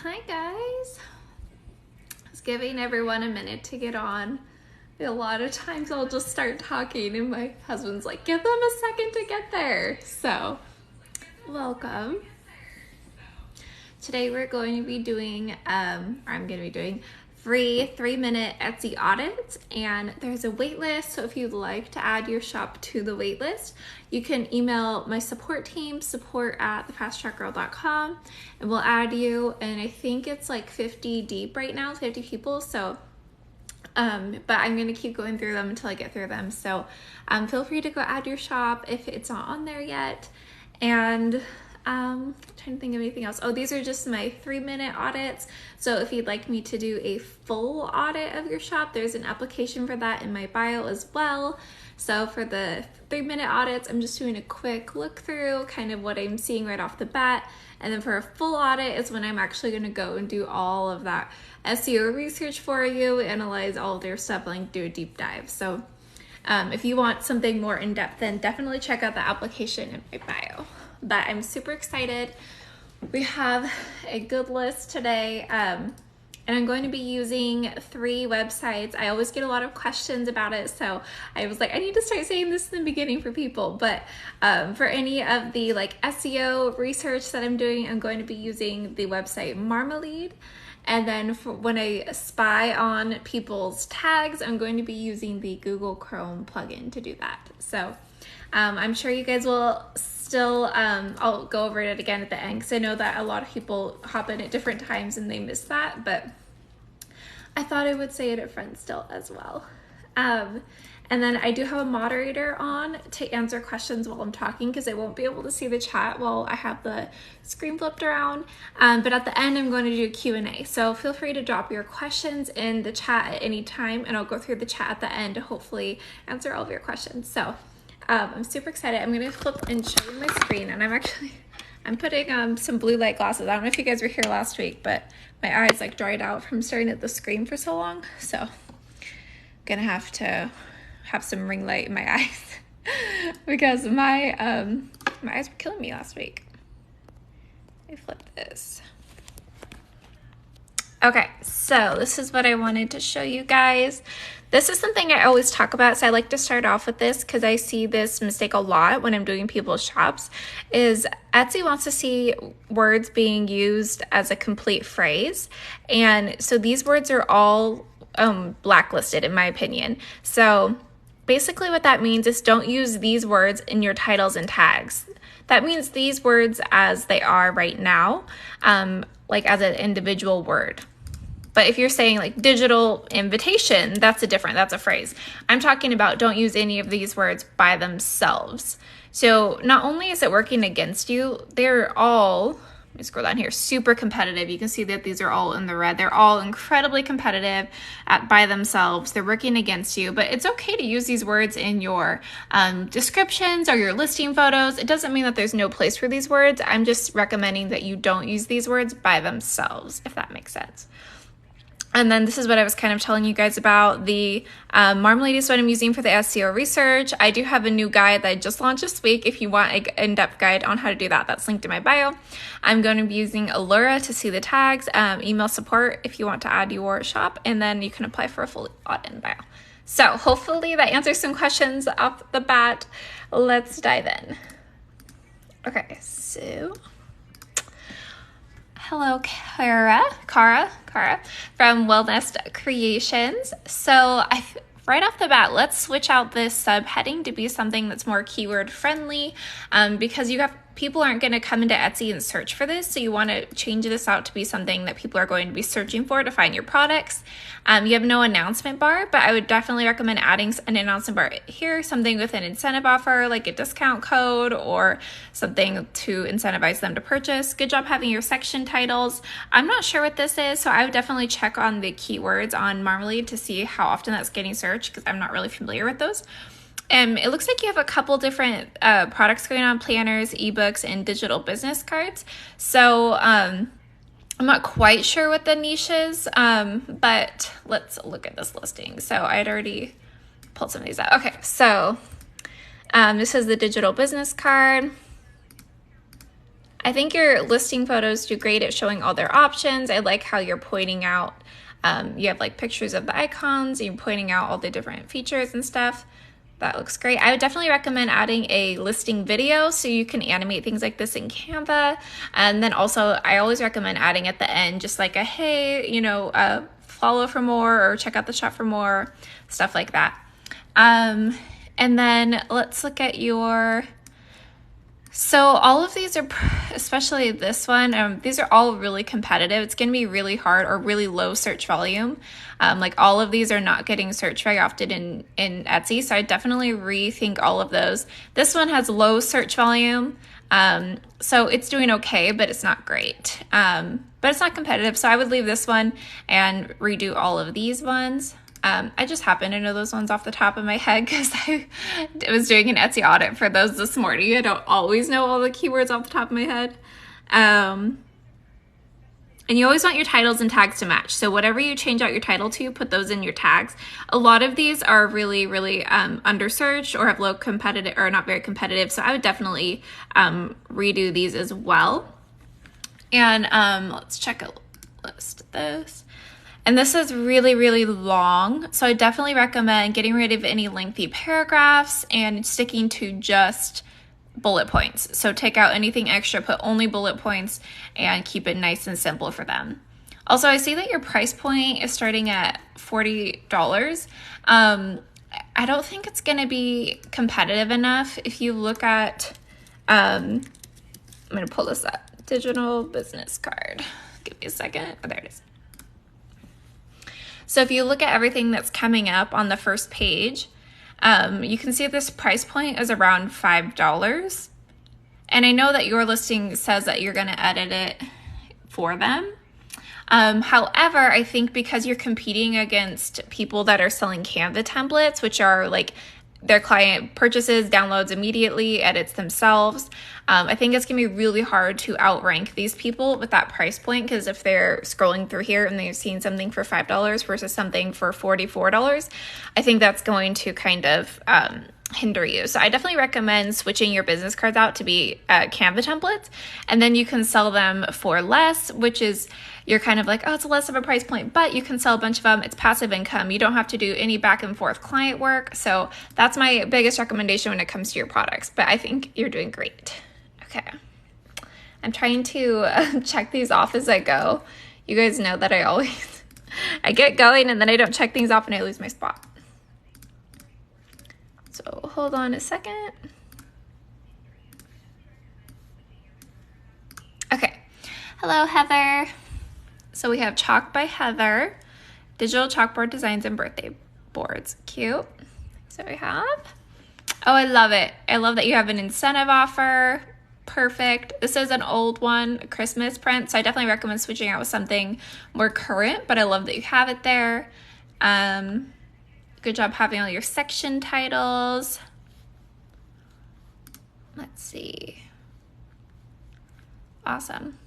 Hi guys. I was giving everyone a minute to get on. A lot of times I'll just start talking and my husband's like, give them a second to get there. So, welcome. Today we're going to be doing, I'm going to be doing free 3-minute Etsy audits, and there's a wait list. So if you'd like to add your shop to the wait list, you can email my support team, support@thefasttrackgirl.com, and we'll add you. And I think it's like 50 deep right now, 50 people. So, but I'm going to keep going through them until I get through them. So feel free to go add your shop if it's not on there yet. And I'm trying to think of anything else. Oh, these are just my 3-minute audits. So if you'd like me to do a full audit of your shop, there's an application for that in my bio as well. So for the 3-minute audits, I'm just doing a quick look through, kind of what I'm seeing right off the bat. And then for a full audit is when I'm actually going to go and do all of that SEO research for you, analyze all of their stuff, and do a deep dive. So if you want something more in-depth, then definitely check out the application in my bio. But I'm super excited. We have a good list today, and I'm going to be using 3 websites. I always get a lot of questions about it, so I was like, I need to start saying this in the beginning for people. But for any of the like SEO research that I'm doing, I'm going to be using the website Marmalade. And then for when I spy on people's tags, I'm going to be using the Google Chrome plugin to do that. So I'm sure you guys will still, I'll go over it again at the end because I know that a lot of people hop in at different times and they miss that, but I thought I would say it at front still as well. And then I do have a moderator on to answer questions while I'm talking because I won't be able to see the chat while I have the screen flipped around. But at the end, I'm going to do a Q&A. So feel free to drop your questions in the chat at any time, and I'll go through the chat at the end to hopefully answer all of your questions. So I'm super excited. I'm going to flip and show you my screen, and I'm putting some blue light glasses. I don't know if you guys were here last week, but my eyes like dried out from staring at the screen for so long. So I'm going to have to have some ring light in my eyes because my eyes were killing me last week. Let me flip this. Okay, so this is what I wanted to show you guys. This is something I always talk about, so I like to start off with this because I see this mistake a lot when I'm doing people's shops, is Etsy wants to see words being used as a complete phrase. And so these words are all blacklisted in my opinion. So basically what that means is don't use these words in your titles and tags. That means these words as they are right now, like as an individual word. But if you're saying like digital invitation, that's a phrase. I'm talking about don't use any of these words by themselves. So not only is it working against you, they're all, let me scroll down here, super competitive. You can see that these are all in the red. They're all incredibly competitive by themselves. They're working against you, but it's okay to use these words in your descriptions or your listing photos. It doesn't mean that there's no place for these words. I'm just recommending that you don't use these words by themselves, if that makes sense. And then this is what I was kind of telling you guys about. The Marmalade is what I'm using for the SEO research. I do have a new guide that I just launched this week. If you want an in-depth guide on how to do that, that's linked in my bio. I'm going to be using Allura to see the tags, email support if you want to add your shop, and then you can apply for a full audit in bio. So hopefully that answers some questions off the bat. Let's dive in. Okay, so hello, Cara from Wellness Creations. So right off the bat, let's switch out this subheading to be something that's more keyword friendly, because people aren't going to come into Etsy and search for this. So you want to change this out to be something that people are going to be searching for to find your products. You have no announcement bar, but I would definitely recommend adding an announcement bar here, something with an incentive offer, like a discount code or something to incentivize them to purchase. Good job having your section titles. I'm not sure what this is, so I would definitely check on the keywords on Marmalade to see how often that's getting searched, because I'm not really familiar with those. It looks like you have a couple different products going on: planners, ebooks, and digital business cards. So I'm not quite sure what the niche is, but let's look at this listing. So I had already pulled some of these out. Okay, so this is the digital business card. I think your listing photos do great at showing all their options. I like how you're pointing out, you have like pictures of the icons, and you're pointing out all the different features and stuff. That looks great. I would definitely recommend adding a listing video so you can animate things like this in Canva. And then also, I always recommend adding at the end just like a, hey, you know, follow for more or check out the shop for more, stuff like that. And then let's look at your, so all of these are, especially this one, these are all really competitive. It's going to be really hard or really low search volume. Like all of these are not getting searched very often in Etsy. So I definitely rethink all of those. This one has low search volume. So it's doing okay, but it's not great. But it's not competitive. So I would leave this one and redo all of these ones. I just happen to know those ones off the top of my head because I was doing an Etsy audit for those this morning. I don't always know all the keywords off the top of my head. And you always want your titles and tags to match. So whatever you change out your title to, put those in your tags. A lot of these are really, really undersearched or have low competitive or not very competitive. So I would definitely redo these as well. And let's check a list of this. And this is really, really long. So I definitely recommend getting rid of any lengthy paragraphs and sticking to just bullet points. So take out anything extra, put only bullet points, and keep it nice and simple for them. Also, I see that your price point is starting at $40. I don't think it's going to be competitive enough. If you look at, I'm going to pull this up, digital business card. Give me a second. Oh, there it is. So if you look at everything that's coming up on the first page, you can see this price point is around $5. And I know that your listing says that you're going to edit it for them. However, I think because you're competing against people that are selling Canva templates, which are like their client purchases, downloads immediately, edits themselves. I think it's going to be really hard to outrank these people with that price point, because if they're scrolling through here and they've seen something for $5 versus something for $44, I think that's going to kind of hinder you. So I definitely recommend switching your business cards out to be Canva templates, and then you can sell them for less, which is you're kind of like, oh, it's less of a price point, but you can sell a bunch of them. It's passive income. You don't have to do any back and forth client work. So that's my biggest recommendation when it comes to your products, but I think you're doing great. Okay. I'm trying to check these off as I go. You guys know that I get going and then I don't check things off and I lose my spot. So hold on a second. Okay. Hello, Heather. So we have Chalk by Heather, digital chalkboard designs and birthday boards. Cute. So we have, oh, I love it. I love that you have an incentive offer. Perfect. This is an old one, a Christmas print. So I definitely recommend switching out with something more current, but I love that you have it there. Good job having all your section titles. Let's see. Awesome.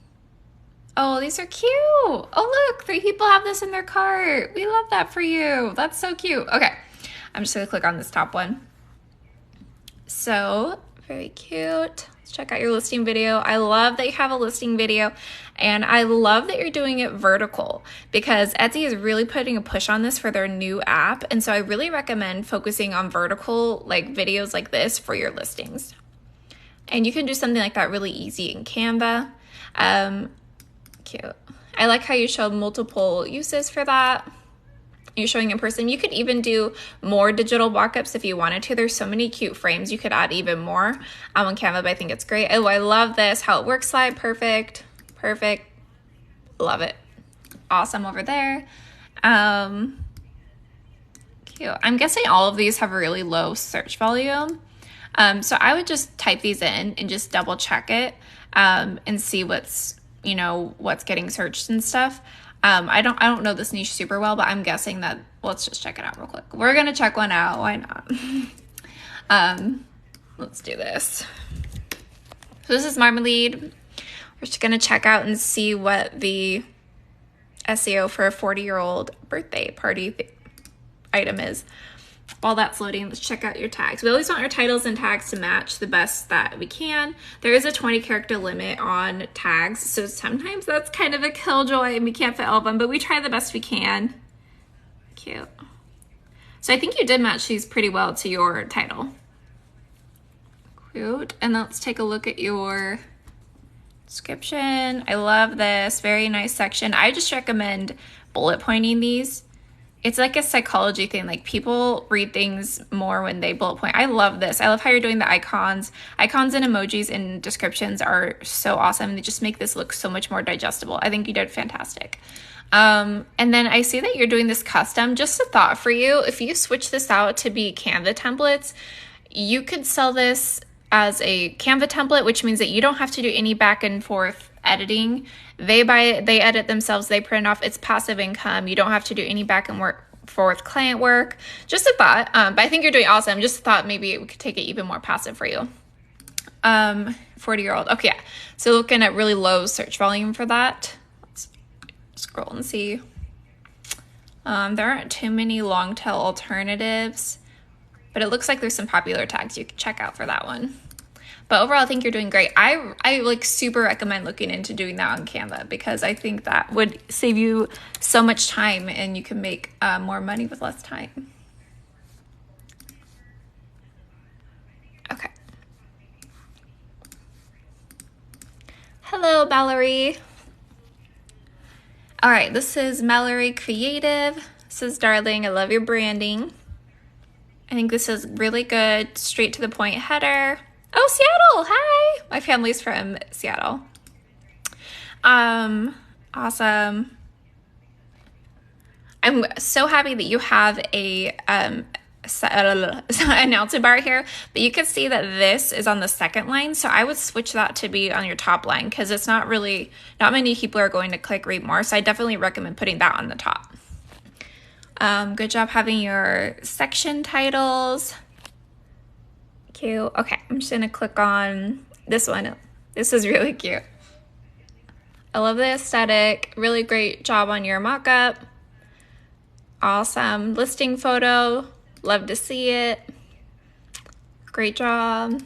Oh, these are cute. Oh, look, 3 people have this in their cart. We love that for you. That's so cute. Okay, I'm just gonna click on this top one. So, very cute. Let's check out your listing video. I love that you have a listing video, and I love that you're doing it vertical, because Etsy is really putting a push on this for their new app. And so I really recommend focusing on vertical like videos like this for your listings. And you can do something like that really easy in Canva. Cute. I like how you showed multiple uses for that. You're showing in person. You could even do more digital mock-ups if you wanted to. There's so many cute frames. You could add even more on Canva, but I think it's great. Oh, I love this. How it works slide. Perfect. Perfect. Love it. Awesome over there. Cute. I'm guessing all of these have really low search volume. So I would just type these in and just double check it and see what's getting searched and stuff. I don't know this niche super well, but I'm guessing that, let's just check it out real quick. We're going to check one out. Why not? Let's do this. So this is Marmalade. We're just going to check out and see what the SEO for a 40-year-old birthday party item is. While that's loading, let's check out your tags. We always want our titles and tags to match the best that we can. There is a 20 character limit on tags, so sometimes that's kind of a killjoy and we can't fit all of them, but we try the best we can. Cute. So I think you did match these pretty well to your title. Cute. And let's take a look at your description. I love this. Very nice section. I just recommend bullet pointing these. It's like a psychology thing. Like, people read things more when they bullet point. I love this. I love how you're doing the icons. Icons and emojis and descriptions are so awesome. They just make this look so much more digestible. I think you did fantastic. And then I see that you're doing this custom. Just a thought for you. If you switch this out to be Canva templates, you could sell this as a Canva template, which means that you don't have to do any back and forth editing. They buy it, they edit themselves, they print off. It's passive income. You don't have to do any back and forth client work. Just a thought, but I think you're doing awesome. Just thought maybe we could take it even more passive for you. 40-year-old. Okay, yeah. So looking at really low search volume for that. Let's scroll and see. There aren't too many long tail alternatives, but it looks like there's some popular tags you can check out for that one. But overall, I think you're doing great. I like super recommend looking into doing that on Canva, because I think that would save you so much time and you can make more money with less time. Okay. Hello, Mallory. All right, this is Mallory Creative. This is darling. I love your branding. I think this is really good. Straight to the point header. Oh, Seattle, hi. My family's from Seattle. Awesome. I'm so happy that you have a announcement bar here, but you can see that this is on the second line. So I would switch that to be on your top line, because it's not many people are going to click read more. So I definitely recommend putting that on the top. Good job having your section titles. Cute. Okay, I'm just gonna click on this one. This is really cute. I love the aesthetic. Really great job on your mock-up. Awesome listing photo. Love to see it. Great job.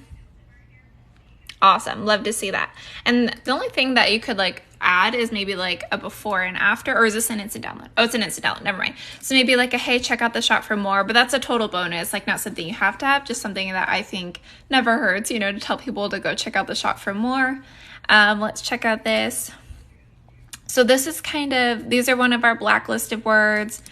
Awesome. Love to see that. And the only thing that you could add is maybe a before and after, or is this an instant download? Oh, it's an instant download. Never mind. So maybe a, hey, check out the shop for more, but that's a total bonus. Not something you have to have, just something that I think never hurts, to tell people to go check out the shop for more. Let's check out this. So this is these are one of our blacklisted words.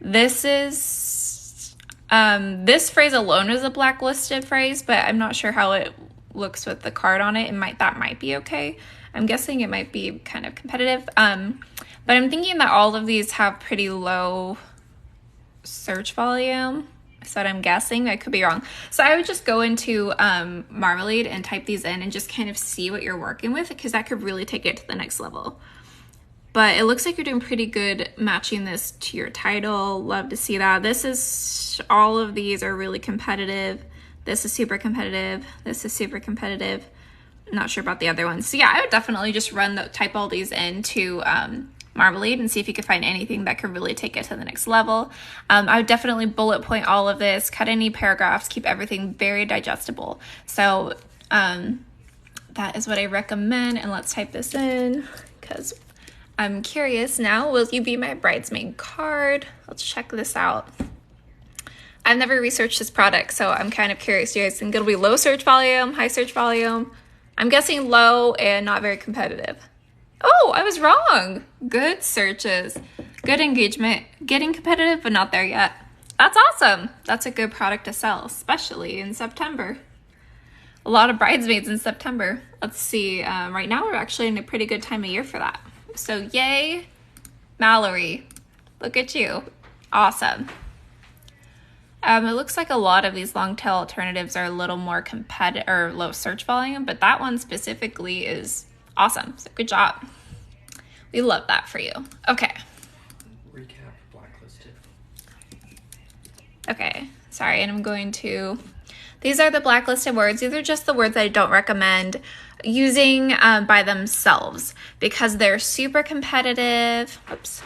This is, this phrase alone is a blacklisted phrase, but I'm not sure how it looks with the card on it. That might be okay. I'm guessing it might be kind of competitive. But I'm thinking that all of these have pretty low search volume. That's what I'm guessing. I could be wrong. So I would just go into Marmalade and type these in and just kind of see what you're working with, because that could really take it to the next level. But it looks like you're doing pretty good matching this to your title. Love to see that. All of these are really competitive. This is super competitive. This is super competitive. I'm not sure about the other ones. So yeah, I would definitely just type all these into Marmalade and see if you could find anything that could really take it to the next level. I would definitely bullet point all of this, cut any paragraphs, keep everything very digestible. So that is what I recommend. And let's type this in, because I'm curious now. Will you be my bridesmaid card? Let's check this out. I've never researched this product, so I'm kind of curious. Do you guys think it'll be low search volume, high search volume? I'm guessing low and not very competitive. Oh, I was wrong. Good searches, good engagement, getting competitive, but not there yet. That's awesome. That's a good product to sell, especially in September. A lot of bridesmaids in September. Let's see. Right now, we're actually in a pretty good time of year for that. So yay, Mallory. Look at you. Awesome. It looks like a lot of these long tail alternatives are a little more competitive or low search volume, but that one specifically is awesome. So good job. We love that for you. Okay. Recap blacklisted. Okay. Sorry. And I'm going to, these are the blacklisted words. These are just the words that I don't recommend using by themselves, because they're super competitive. Oops.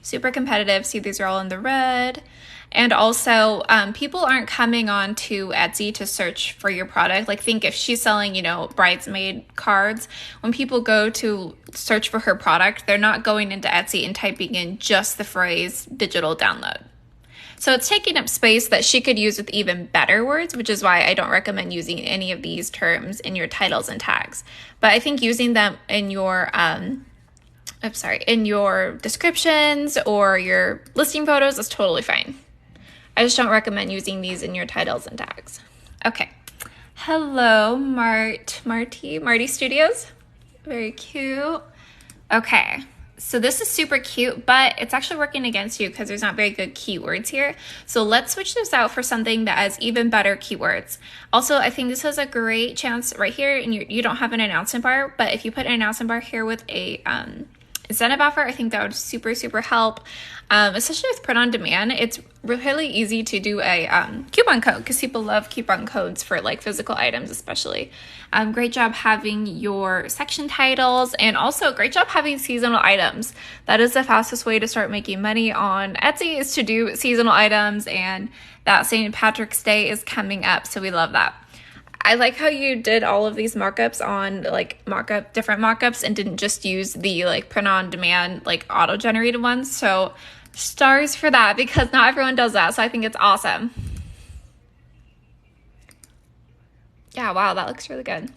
Super competitive. See, these are all in the red. And also, people aren't coming on to Etsy to search for your product. Like, think if she's selling, you know, bridesmaid cards, when people go to search for her product, they're not going into Etsy and typing in just the phrase digital download. So it's taking up space that she could use with even better words, which is why I don't recommend using any of these terms in your titles and tags. But I think using them in your in your descriptions or your listing photos is totally fine. I just don't recommend using these in your titles and tags. Okay. Hello, Marty Studios. Very cute. Okay. So this is super cute, but it's actually working against you because there's not very good keywords here. So let's switch this out for something that has even better keywords. Also, I think this has a great chance right here, and you don't have an announcement bar, but if you put an announcement bar here with a incentive offer, I think that would super help, especially with print on demand. It's really easy to do a coupon code because people love coupon codes for like physical items especially. Great job having your section titles, and also great job having seasonal items. That is the fastest way to start making money on Etsy, is to do seasonal items, and that St. Patrick's Day is coming up, so we love that. I like how you did all of these markups on like different markups and didn't just use the like print on demand like auto generated ones. So stars for that, because not everyone does that. So I think it's awesome. Yeah, wow, that looks really good.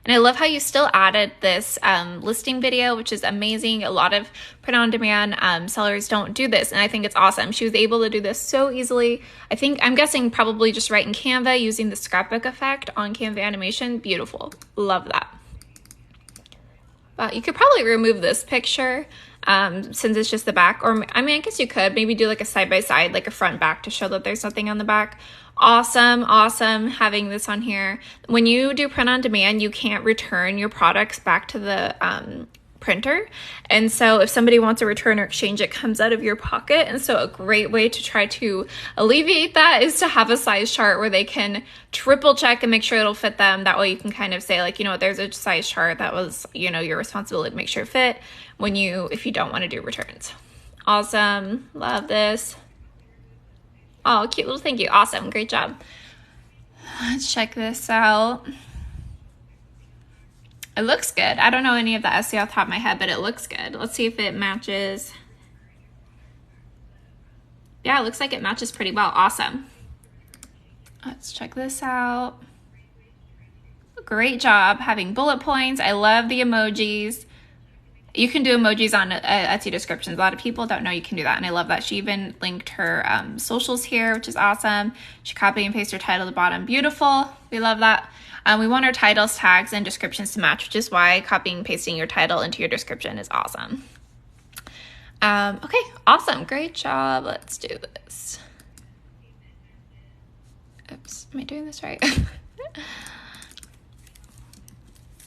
And I love how you still added this listing video, which is amazing. A lot of print on demand sellers don't do this, and I think it's awesome. She was able to do this so easily. I'm guessing probably just right in Canva using the scrapbook effect on Canva animation. Beautiful. Love that. You could probably remove this picture since it's just the back, or I mean, I guess you could maybe do like a side-by-side, like a front back, to show that there's nothing on the back. Awesome having this on here. When you do print on demand, you can't return your products back to the printer, and so if somebody wants to return or exchange, it comes out of your pocket. And so a great way to try to alleviate that is to have a size chart where they can triple check and make sure it'll fit them. That way you can kind of say like, you know, there's a size chart that was, you know, your responsibility to make sure it fit if you don't want to do returns. Awesome. Love this. Oh, cute little thank you. Awesome. Great job. Let's check this out. It looks good. I don't know any of the SEO off the top of my head, but it looks good. Let's see if it matches. Yeah, it looks like it matches pretty well. Awesome. Let's check this out. Great job having bullet points. I love the emojis. You can do emojis on Etsy descriptions. A lot of people don't know you can do that, and I love that. She even linked her socials here, which is awesome. She copied and pasted her title at the bottom. Beautiful. We love that. We want our titles, tags, and descriptions to match, which is why copying and pasting your title into your description is awesome. Okay, awesome. Great job. Let's do this. Oops, am I doing this right?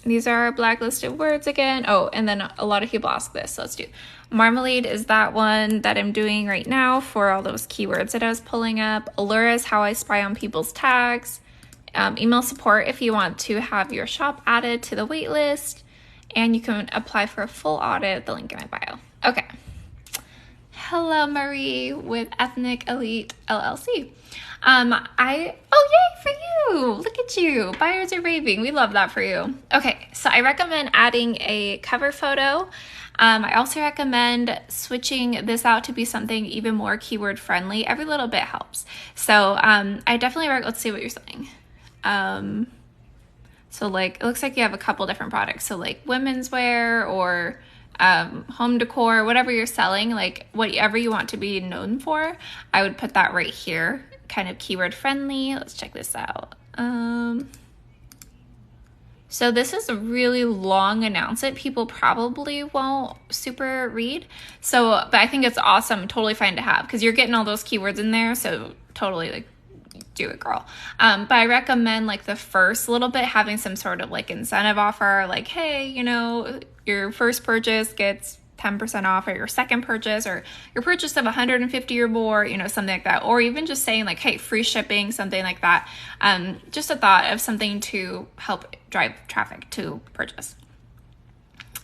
These are blacklisted words again. Oh, and then a lot of people ask this, so let's do. Marmalade is that one that I'm doing right now for all those keywords that I was pulling up. Allura is how I spy on people's tags. Email support if you want to have your shop added to the wait list. And you can apply for a full audit, the link in my bio. Okay. Hello, Marie with Ethnic Elite LLC. Oh, yay for you. Look at you. Buyers are raving. We love that for you. Okay, so I recommend adding a cover photo. I also recommend switching this out to be something even more keyword friendly. Every little bit helps. So I definitely let's see what you're saying. So like, it looks like you have a couple different products. So like women's wear or home decor, whatever you're selling, like whatever you want to be known for, I would put that right here, kind of keyword friendly. Let's check this out. So this is a really long announcement. People probably won't super read. So, but I think it's awesome, totally fine to have, because you're getting all those keywords in there. So totally like do it, girl. But I recommend like the first little bit having some sort of like incentive offer, like, hey, you know, your first purchase gets 10% off, or your second purchase, or your purchase of 150 or more, you know, something like that. Or even just saying like, hey, free shipping, something like that. Just a thought of something to help drive traffic to purchase.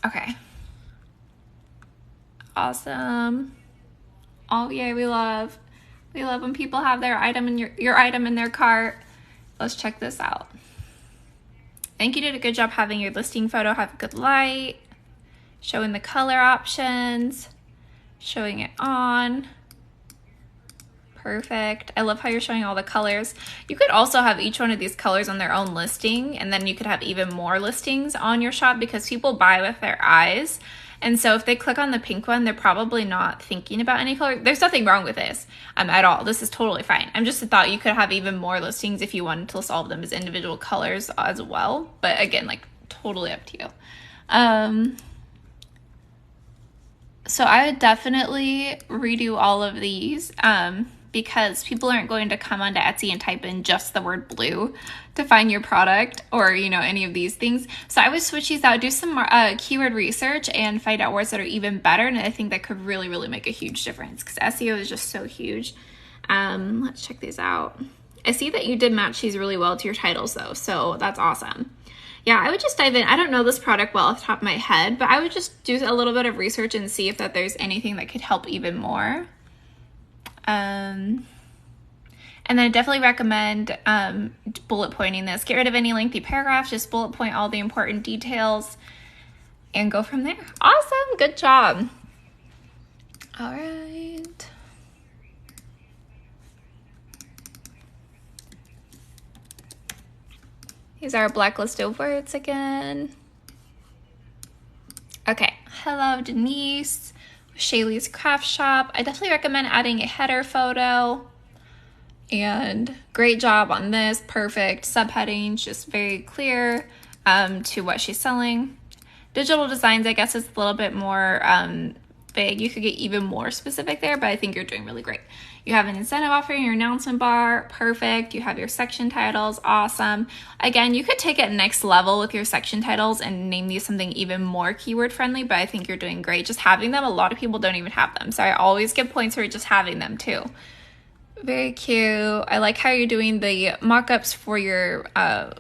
Okay. Awesome. Oh, yay, we love. We love when people have their item in your item in their cart. Let's check this out. I think you did a good job having your listing photo have a good light, showing the color options, showing it on. Perfect. I love how you're showing all the colors. You could also have each one of these colors on their own listing, and then you could have even more listings on your shop because people buy with their eyes. And so if they click on the pink one, they're probably not thinking about any color. There's nothing wrong with this at all. This is totally fine. I'm just thought you could have even more listings if you wanted to list all of them as individual colors as well. But again, like totally up to you. So I would definitely redo all of these because people aren't going to come onto Etsy and type in just the word blue to find your product or, you know, any of these things. So I would switch these out, do some keyword research and find out words that are even better. And I think that could really, really make a huge difference because SEO is just so huge. Let's check these out. I see that you did match these really well to your titles though. So that's awesome. Yeah, I would just dive in. I don't know this product well off the top of my head, but I would just do a little bit of research and see if that there's anything that could help even more. And then I definitely recommend bullet pointing this. Get rid of any lengthy paragraphs, just bullet point all the important details and go from there. Awesome, good job. All right. These are blacklisted words again. Okay, hello Denise, Shaylee's Craft Shop. I definitely recommend adding a header photo. And great job on this, perfect. Subheadings, just very clear to what she's selling. Digital designs, I guess, is a little bit more vague. You could get even more specific there, but I think you're doing really great. You have an incentive offer in your announcement bar, perfect. You have your section titles, awesome. Again, you could take it next level with your section titles and name these something even more keyword friendly, but I think you're doing great. Just having them, a lot of people don't even have them. So I always give points for just having them too. Very cute. I like how you're doing the mock-ups for your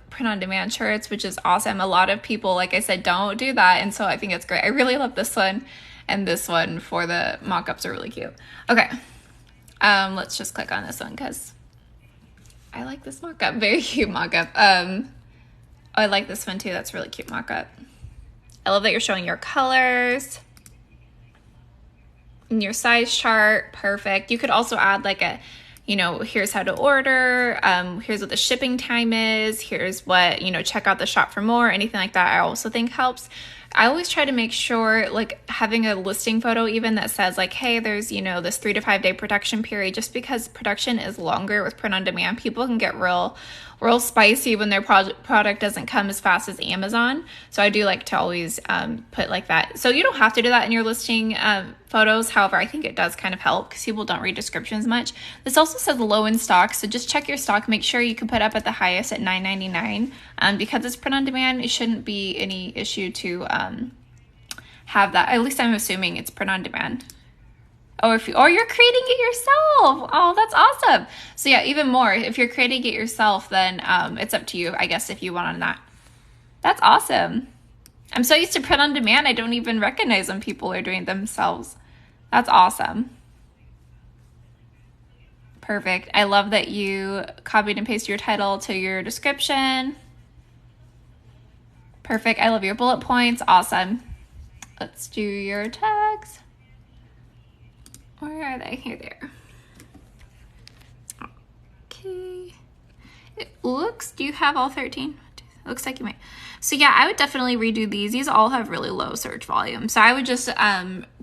print-on-demand shirts, which is awesome. A lot of people, like I said, don't do that, and so I think it's great. I really love this one, and this one for the mock-ups are really cute. Okay, let's just click on this one because I like this mock-up. Very cute mock-up. I like this one too. That's a really cute mock-up. I love that you're showing your colors. And your size chart, perfect. You could also add like a, you know, here's how to order, here's what the shipping time is, here's what, you know, check out the shop for more, anything like that I also think helps. I always try to make sure, like having a listing photo even that says like, hey, there's, you know, this 3 to 5 day production period, just because production is longer with print on demand, people can get real spicy when their product doesn't come as fast as Amazon. So I do like to always put like that. So you don't have to do that in your listing photos. However, I think it does kind of help because people don't read descriptions much. This also says low in stock. So just check your stock. Make sure you can put up at the highest at $9.99. Because it's print on demand, it shouldn't be any issue to have that. At least I'm assuming it's print on demand. Or you're creating it yourself. Oh, that's awesome. So yeah, even more, if you're creating it yourself, then it's up to you, I guess, if you want on that. That's awesome. I'm so used to print on demand, I don't even recognize when people are doing it themselves. That's awesome. Perfect. I love that you copied and pasted your title to your description. Perfect. I love your bullet points. Awesome. Let's do your tags. Where are they? Here they are. Okay. It looks, do you have all 13? Looks like you might. So yeah, I would definitely redo these. These all have really low search volume. So I would just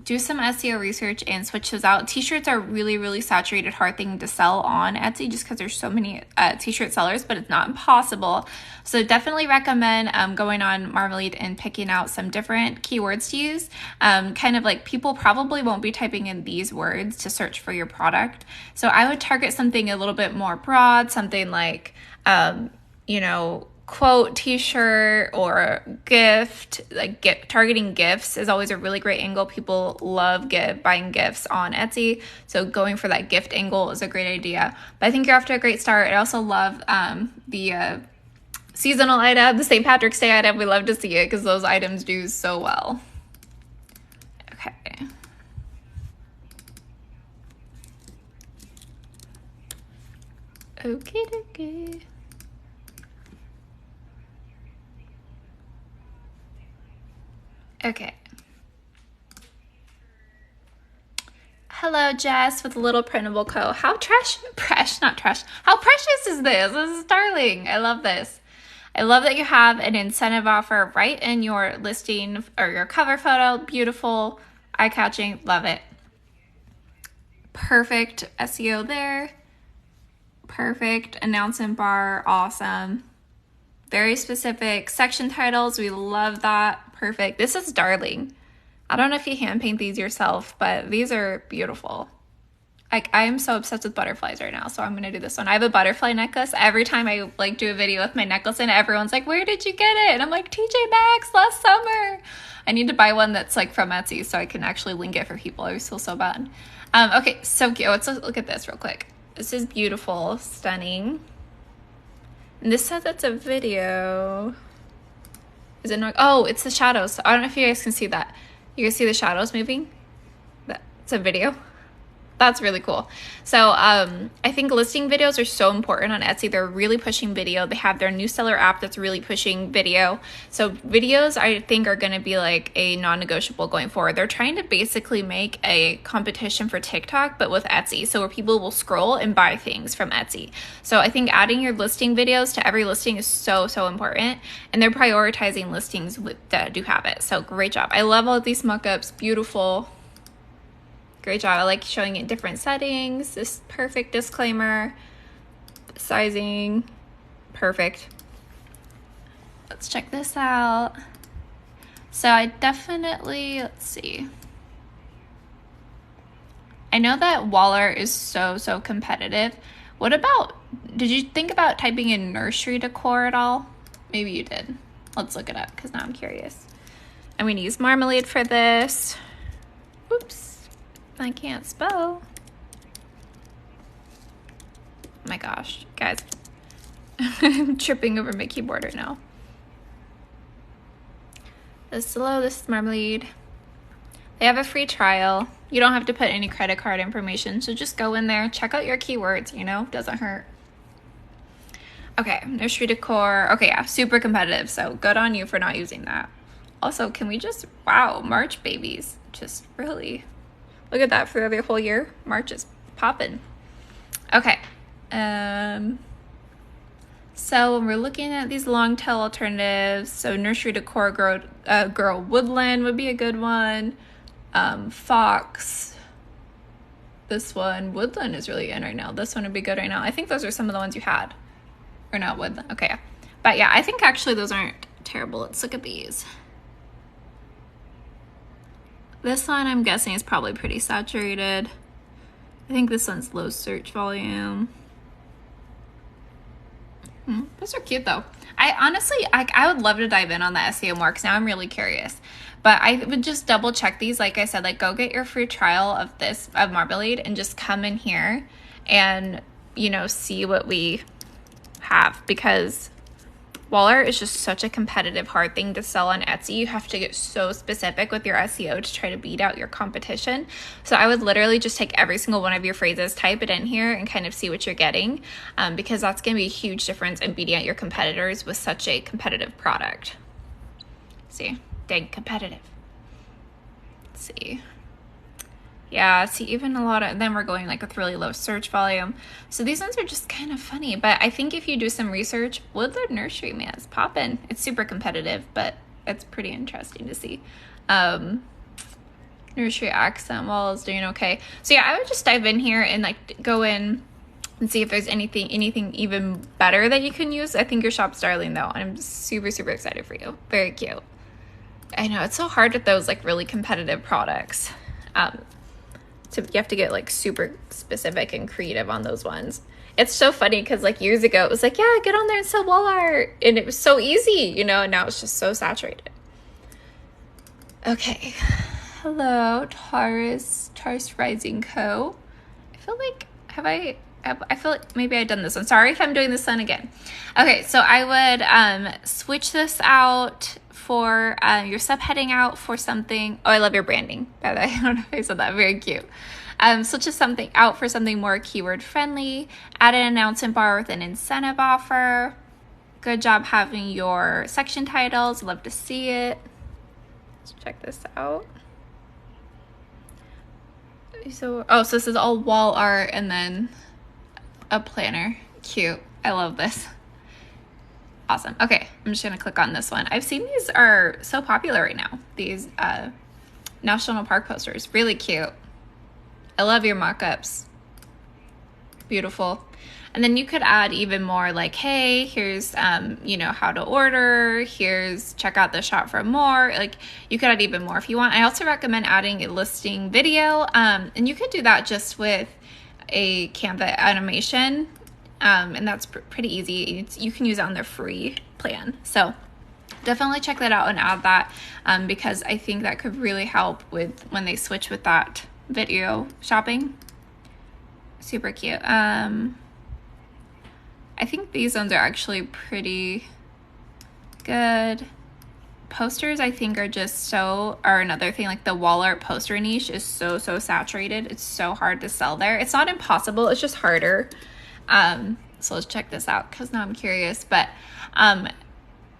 do some SEO research and switch those out. T-shirts are really, really saturated, hard thing to sell on Etsy just because there's so many t-shirt sellers, but it's not impossible. So definitely recommend going on Marmalade and picking out some different keywords to use. Kind of like people probably won't be typing in these words to search for your product. So I would target something a little bit more broad, something like, you know, quote, t-shirt, or gift. Like targeting gifts is always a really great angle. People love buying gifts on Etsy, so going for that gift angle is a great idea. But I think you're off to a great start. I also love the seasonal item, the St. Patrick's Day item. We love to see it because those items do so well. Okay. Okay. Okay. Hello, Jess with a little printable co. How How precious is this? This is darling. I love this. I love that you have an incentive offer right in your listing or your cover photo. Beautiful, eye-catching, love it. Perfect SEO there. Perfect announcement bar, awesome. Very specific section titles, we love that. Perfect. This is darling. I don't know if you hand paint these yourself, but these are beautiful. Like, I am so obsessed with butterflies right now, so I'm gonna do this one. I have a butterfly necklace. Every time I like do a video with my necklace in, everyone's like, where did you get it? And I'm like, TJ Maxx last summer. I need to buy one that's like from Etsy so I can actually link it for people. I feel so bad. Okay, so cute. Let's look at this real quick. This is beautiful, stunning. And this says it's a video. Is it not? Oh, it's the shadows. I don't know if you guys can see that. You guys see the shadows moving? That's a video. That's really cool. So I think listing videos are so important on Etsy. They're really pushing video. They have their new seller app that's really pushing video. So videos, I think, are going to be like a non-negotiable going forward. They're trying to basically make a competition for TikTok, but with Etsy. So where people will scroll and buy things from Etsy. So I think adding your listing videos to every listing is so, so important. And they're prioritizing listings that do have it. So great job. I love all of these mock-ups. Beautiful. Great job. I like showing it different settings. This perfect disclaimer. Sizing. Perfect. Let's check this out. So I definitely, let's see. I know that Waller is so, so competitive. What about, did you think about typing in nursery decor at all? Maybe you did. Let's look it up because now I'm curious. I'm going to use Marmalade for this. Oops. I can't spell. Oh my gosh, guys. I'm tripping over my keyboard right now. This is Marmalade. They have a free trial. You don't have to put any credit card information, so just go in there, check out your keywords, you know, doesn't hurt. Okay, nursery decor. Okay, yeah, super competitive, so good on you for not using that. Also, can we just, wow, March babies. Just really... Look at that for the whole year. March is popping. Okay. So when we're looking at these long tail alternatives, so nursery decor girl woodland would be a good one. Fox. This one, woodland is really in right now. This one would be good right now. I think those are some of the ones you had. Or not woodland. Okay. But yeah, I think actually those aren't terrible. Let's look at these. This one, I'm guessing, is probably pretty saturated. I think this one's low search volume. Those are cute, though. I honestly, I would love to dive in on the SEO more because now I'm really curious. But I would just double check these. Like I said, like go get your free trial of Marmalade and just come in here and, you know, see what we have, because Waller is just such a competitive, hard thing to sell on Etsy. You have to get so specific with your SEO to try to beat out your competition. So I would literally just take every single one of your phrases, type it in here, and kind of see what you're getting, because that's going to be a huge difference in beating out your competitors with such a competitive product. See, dang competitive. Let's see. Yeah, see, even a lot of them we're going like with really low search volume. So these ones are just kind of funny. But I think if you do some research, Woodland Nursery, man, it's popping. It's super competitive, but it's pretty interesting to see. Nursery accent wall is doing okay. So yeah, I would just dive in here and like go in and see if there's anything even better that you can use. I think your shop's darling though. I'm super, super excited for you. Very cute. I know, it's so hard with those like really competitive products. So you have to get like super specific and creative on those ones. It's so funny because like years ago, it was like, yeah, get on there and sell wall art. And it was so easy, you know, and now it's just so saturated. Okay. Hello, Taurus Rising Co. I feel like, I feel like maybe I've done this one. Sorry if I'm doing this one again. Okay, so I would switch this out for your subheading out for something. Oh, I love your branding, by the way. I don't know if I said that. Very cute. Switch something out for something more keyword friendly. Add an announcement bar with an incentive offer. Good job having your section titles. Love to see it. Let's check this out. So this is all wall art and then a planner. Cute. I love this. Awesome. Okay, I'm just gonna click on this one. I've seen these are so popular right now. These national park posters. Really cute. I love your mock-ups. Beautiful. And then you could add even more like, hey, here's, how to order. Here's, check out the shop for more. Like, you could add even more if you want. I also recommend adding a listing video. And you could do that just with a Canva animation. And that's pretty easy. You can use it on their free plan. So definitely check that out and add that because I think that could really help with when they switch with that video shopping. Super cute. I think these ones are actually pretty good. Posters, I think, are another thing. Like the wall art poster niche is so saturated. It's so hard to sell there. It's not impossible. It's just harder. So let's check this out because now I'm curious. But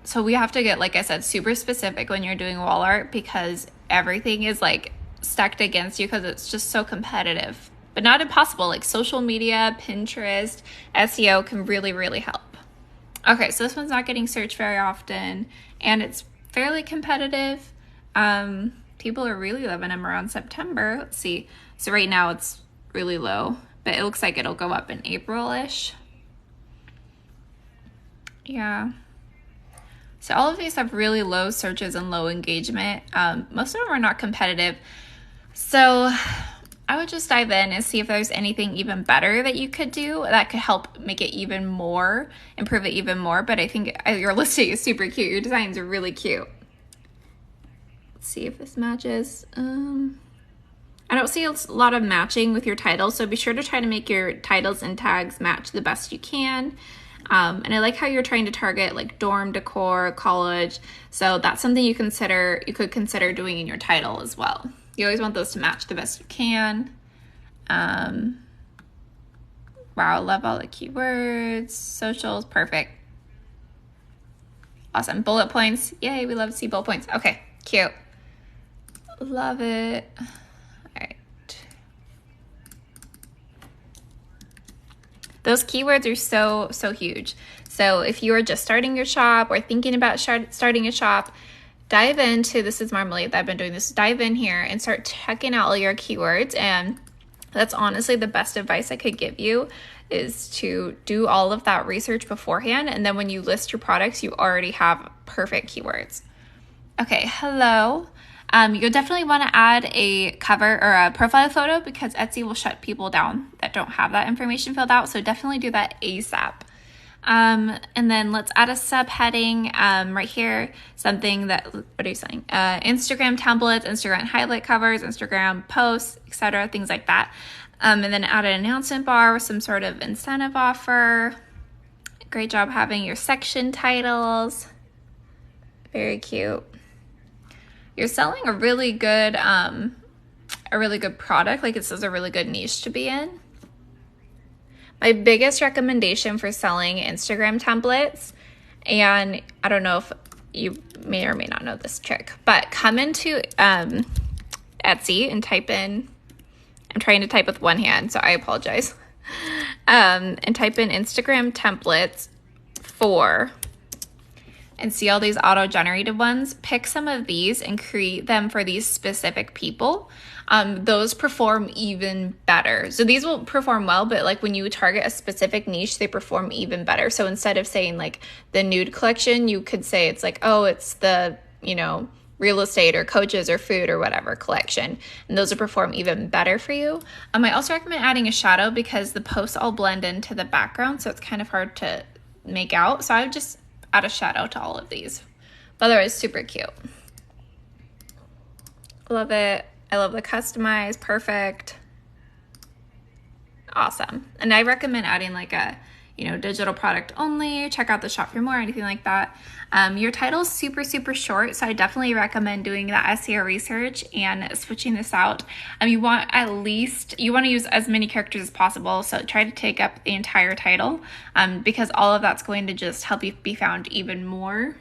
so we have to get, like I said, super specific when you're doing wall art because everything is like stacked against you because it's just so competitive. But not impossible. Like social media, Pinterest, SEO can really help. Okay, so this one's not getting searched very often and it's fairly competitive. People are really loving them around September. Let's see. So right now it's really low, but it looks like it'll go up in April-ish. Yeah. So all of these have really low searches and low engagement. Most of them are not competitive. So I would just dive in and see if there's anything even better that you could do that could help make it even more, improve it even more. But I think your listing is super cute. Your designs are really cute. Let's see if this matches. I don't see a lot of matching with your titles, so be sure to try to make your titles and tags match the best you can. And I like how you're trying to target like dorm decor, college. So that's something you could consider doing in your title as well. You always want those to match the best you can. Wow, love all the keywords, socials, perfect. Awesome, bullet points. Yay, we love to see bullet points. Okay, cute. Love it. All right. Those keywords are so huge. So if you are just starting your shop or thinking about starting a shop, dive into, this is Marmalade that I've been doing this, dive in here and start checking out all your keywords. And that's honestly the best advice I could give you, is to do all of that research beforehand. And then when you list your products, you already have perfect keywords. Okay, hello. You'll definitely want to add a cover or a profile photo because Etsy will shut people down that don't have that information filled out. So definitely do that ASAP. And then let's add a subheading right here, something that, what are you saying? Instagram templates, Instagram highlight covers, Instagram posts, etc., things like that. And then add an announcement bar with some sort of incentive offer. Great job having your section titles. Very cute. You're selling a really good product. Like, this is a really good niche to be in. My biggest recommendation for selling Instagram templates, and I don't know if you may or may not know this trick, but come into Etsy and type in, I'm trying to type with one hand, so I apologize, and type in Instagram templates and see all these auto-generated ones. Pick some of these and create them for these specific people. Those perform even better. So these will perform well, but like when you target a specific niche, they perform even better. So instead of saying like the nude collection, you could say it's like, oh, it's the, real estate or coaches or food or whatever collection. And those will perform even better for you. I also recommend adding a shadow because the posts all blend into the background. So it's kind of hard to make out. So I would just add a shadow to all of these. But otherwise, super cute. Love it. I love the customize. Perfect. Awesome. And I recommend adding like a, you know, digital product only, check out the shop for more, anything like that. Your title is super, super short, so I definitely recommend doing that SEO research and switching this out. You want to use as many characters as possible, so try to take up the entire title, because all of that's going to just help you be found even more.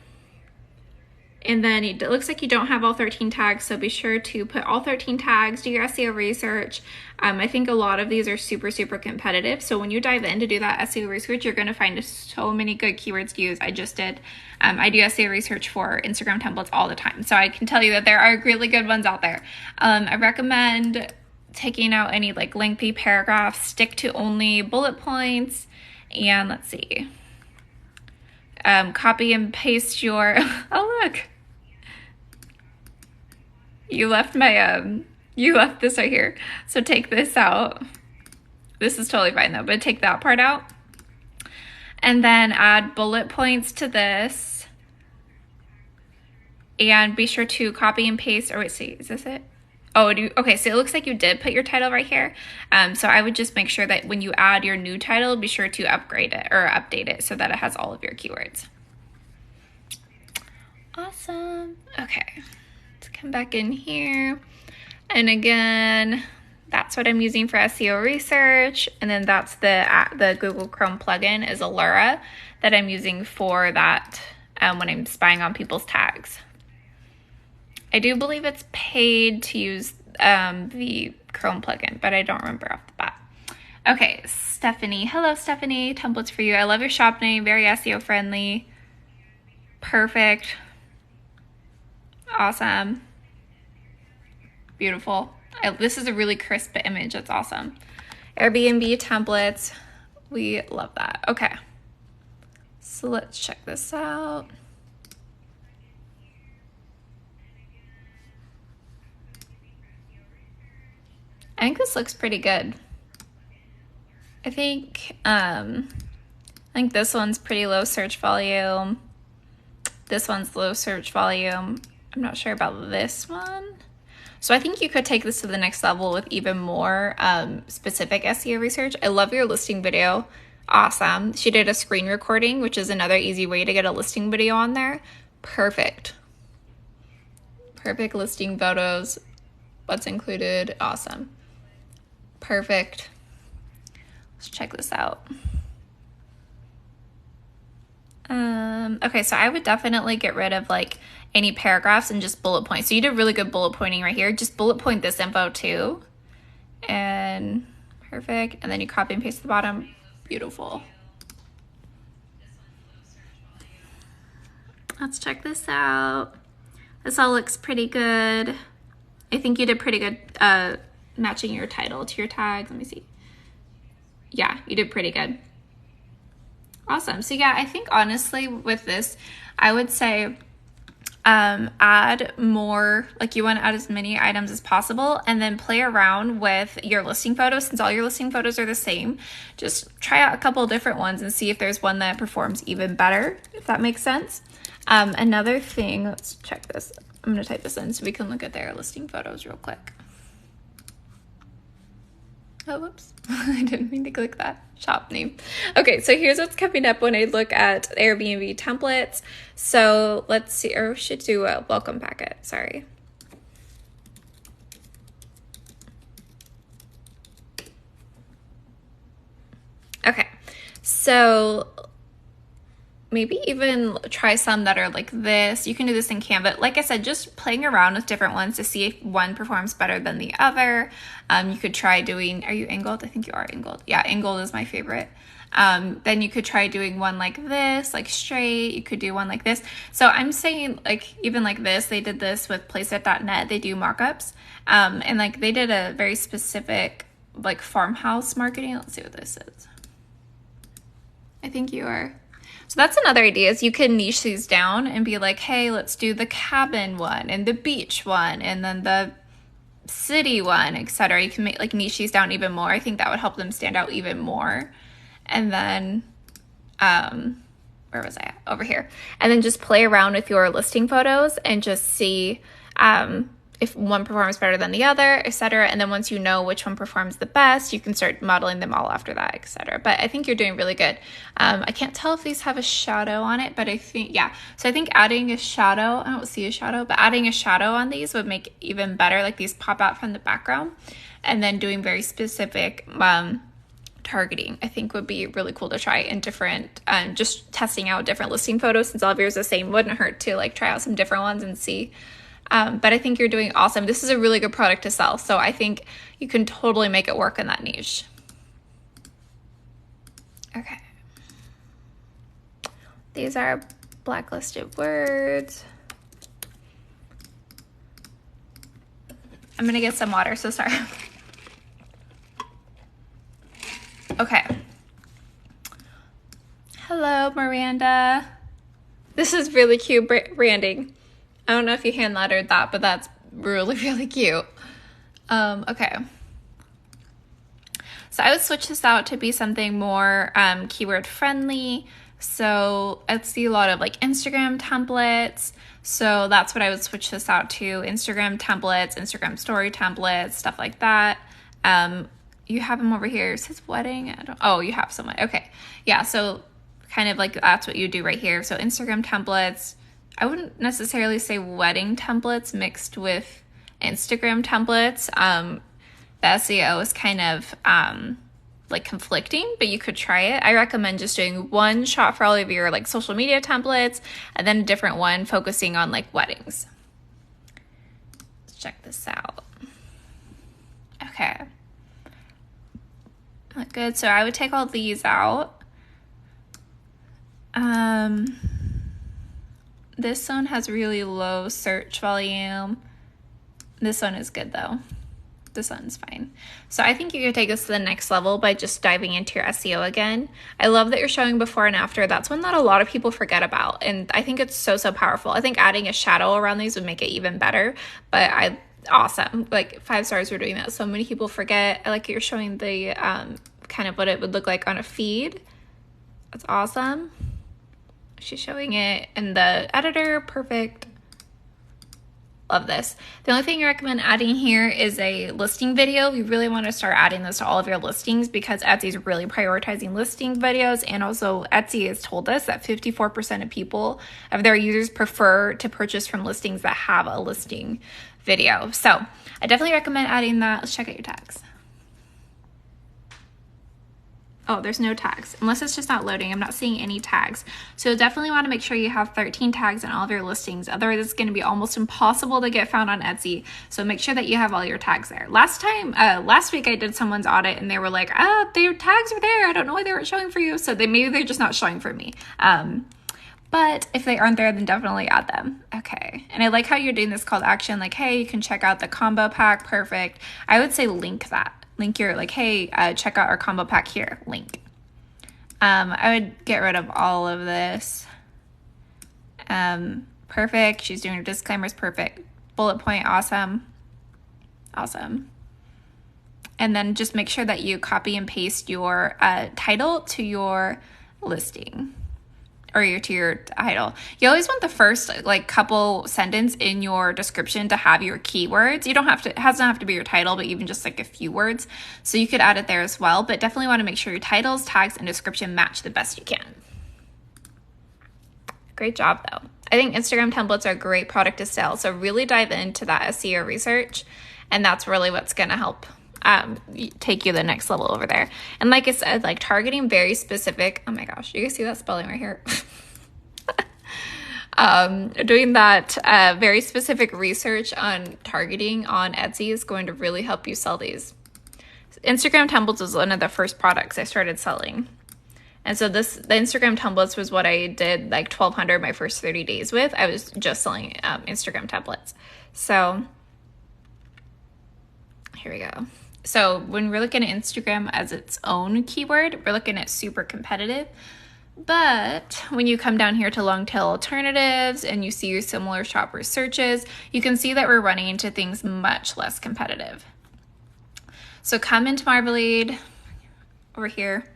And then it looks like you don't have all 13 tags, so be sure to put all 13 tags, do your SEO research. I think a lot of these are super, super competitive. So when you dive in to do that SEO research, you're going to find so many good keywords to use. I just did. I do SEO research for Instagram templates all the time. So I can tell you that there are really good ones out there. I recommend taking out any like lengthy paragraphs, stick to only bullet points, and let's see. Copy and paste your, oh look, you left this right here. So take this out. This is totally fine though, but take that part out. And then add bullet points to this. And be sure to copy and paste, or wait, see, is this it? Oh, okay, so it looks like you did put your title right here. So I would just make sure that when you add your new title, be sure to upgrade it or update it so that it has all of your keywords. Awesome. Okay, let's come back in here. And again, that's what I'm using for SEO research. And then that's the Google Chrome plugin is Allura that I'm using for that when I'm spying on people's tags. I do believe it's paid to use the Chrome plugin, but I don't remember off the bat. Okay, Stephanie. Hello, Stephanie. Templates for you. I love your shop name. Very SEO friendly. Perfect. Awesome. Beautiful. This is a really crisp image. That's awesome. Airbnb templates. We love that. Okay. So let's check this out. I think this looks pretty good. I think this one's pretty low search volume. This one's low search volume. I'm not sure about this one. So I think you could take this to the next level with even more specific SEO research. I love your listing video. Awesome. She did a screen recording, which is another easy way to get a listing video on there. Perfect. Perfect listing photos. What's included? Awesome. Perfect. Let's check this out. Okay, so I would definitely get rid of like any paragraphs and just bullet points. So you did really good bullet pointing right here. Just bullet point this info too. And perfect. And then you copy and paste the bottom. Beautiful. Let's check this out. This all looks pretty good. I think you did pretty good matching your title to your tags. Let me see. Yeah, you did pretty good. Awesome. So yeah, I think honestly with this, I would say add more, like you want to add as many items as possible, and then play around with your listing photos. Since all your listing photos are the same, just try out a couple different ones and see if there's one that performs even better, if that makes sense. Another thing, let's check this. I'm going to type this in so we can look at their listing photos real quick. Oh, whoops. I didn't mean to click that shop name. Okay, so here's what's coming up when I look at Airbnb templates. So let's see, or we should do a welcome packet, sorry. Okay, so maybe even try some that are like this. You can do this in Canva. Like I said, just playing around with different ones to see if one performs better than the other. You could try doing, are you angled? I think you are angled. Yeah, angled is my favorite. Then you could try doing one like this, like straight. You could do one like this. So I'm saying like, even like this, they did this with placeit.net. They do markups. And like they did a very specific like farmhouse marketing. Let's see what this is. I think you are. So that's another idea, is you can niche these down and be like, hey, let's do the cabin one and the beach one and then the city one, etc. You can make like niche these down even more. I think that would help them stand out even more. And then, where was I at? Over here. And then just play around with your listing photos and just see, if one performs better than the other, etc. And then once you know which one performs the best, you can start modeling them all after that, etc. But I think you're doing really good. I can't tell if these have a shadow on it, but I think, yeah. So I think adding a shadow, I don't see a shadow, but adding a shadow on these would make it even better. Like these pop out from the background, and then doing very specific targeting, I think would be really cool to try in different, just testing out different listing photos, since all of yours are the same. Wouldn't hurt to like try out some different ones and see. But I think you're doing awesome. This is a really good product to sell, so I think you can totally make it work in that niche. Okay. These are blacklisted words. I'm gonna get some water, so sorry. Okay. Hello, Miranda. This is really cute branding. I don't know if you hand lettered that, but that's really, really cute. Okay. So I would switch this out to be something more keyword friendly. So I see a lot of like Instagram templates. So that's what I would switch this out to. Instagram templates, Instagram story templates, stuff like that. You have them over here. It says wedding. Oh, you have someone. Okay. Yeah. So kind of like that's what you do right here. So Instagram templates. I wouldn't necessarily say wedding templates mixed with Instagram templates. The SEO is kind of like conflicting, but you could try it. I recommend just doing one shot for all of your like social media templates, and then a different one focusing on like weddings. Let's check this out. Okay. Good. So I would take all these out. This one has really low search volume. This one is good though. This one's fine. So I think you could take this to the next level by just diving into your SEO again. I love that you're showing before and after. That's one that a lot of people forget about. And I think it's so, so powerful. I think adding a shadow around these would make it even better. But awesome. Like 5 stars for doing that. So many people forget. I like you're showing the kind of what it would look like on a feed. That's awesome. She's showing it in the editor. Perfect. Love this. The only thing I recommend adding here is a listing video. You really want to start adding this to all of your listings, because Etsy is really prioritizing listing videos. And also Etsy has told us that 54% of people, of their users, prefer to purchase from listings that have a listing video. So I definitely recommend adding that. Let's check out your tags. Oh, there's no tags, unless it's just not loading. I'm not seeing any tags. So definitely want to make sure you have 13 tags in all of your listings. Otherwise, it's going to be almost impossible to get found on Etsy. So make sure that you have all your tags there. Last week I did someone's audit and they were like, their tags are there. I don't know why they weren't showing for you. So maybe they're just not showing for me. But if they aren't there, then definitely add them. Okay. And I like how you're doing this call to action. Like, hey, you can check out the combo pack. Perfect. I would say link that. Link your, like, hey, check out our combo pack here, link. I would get rid of all of this. Perfect. She's doing her disclaimers. Perfect. Bullet point. Awesome. Awesome. And then just make sure that you copy and paste your title to your listing. Or to your title. You always want the first like couple sentence in your description to have your keywords. You don't have to, it doesn't have to be your title, but even just like a few words. So you could add it there as well, but definitely want to make sure your titles, tags, and description match the best you can. Great job though. I think Instagram templates are a great product to sell. So really dive into that SEO research, and that's really what's going to help take you the next level over there. And like I said, like targeting very specific, oh my gosh, you guys see that spelling right here? Doing that very specific research on targeting on Etsy is going to really help you sell these. Instagram templates was one of the first products I started selling. And so the Instagram templates was what I did like 1,200 my first 30 days with. I was just selling Instagram templates. So here we go. So when we're looking at Instagram as its own keyword, we're looking at super competitive. But when you come down here to long tail alternatives and you see your similar shopper searches, you can see that we're running into things much less competitive. So come into Marmalade over here.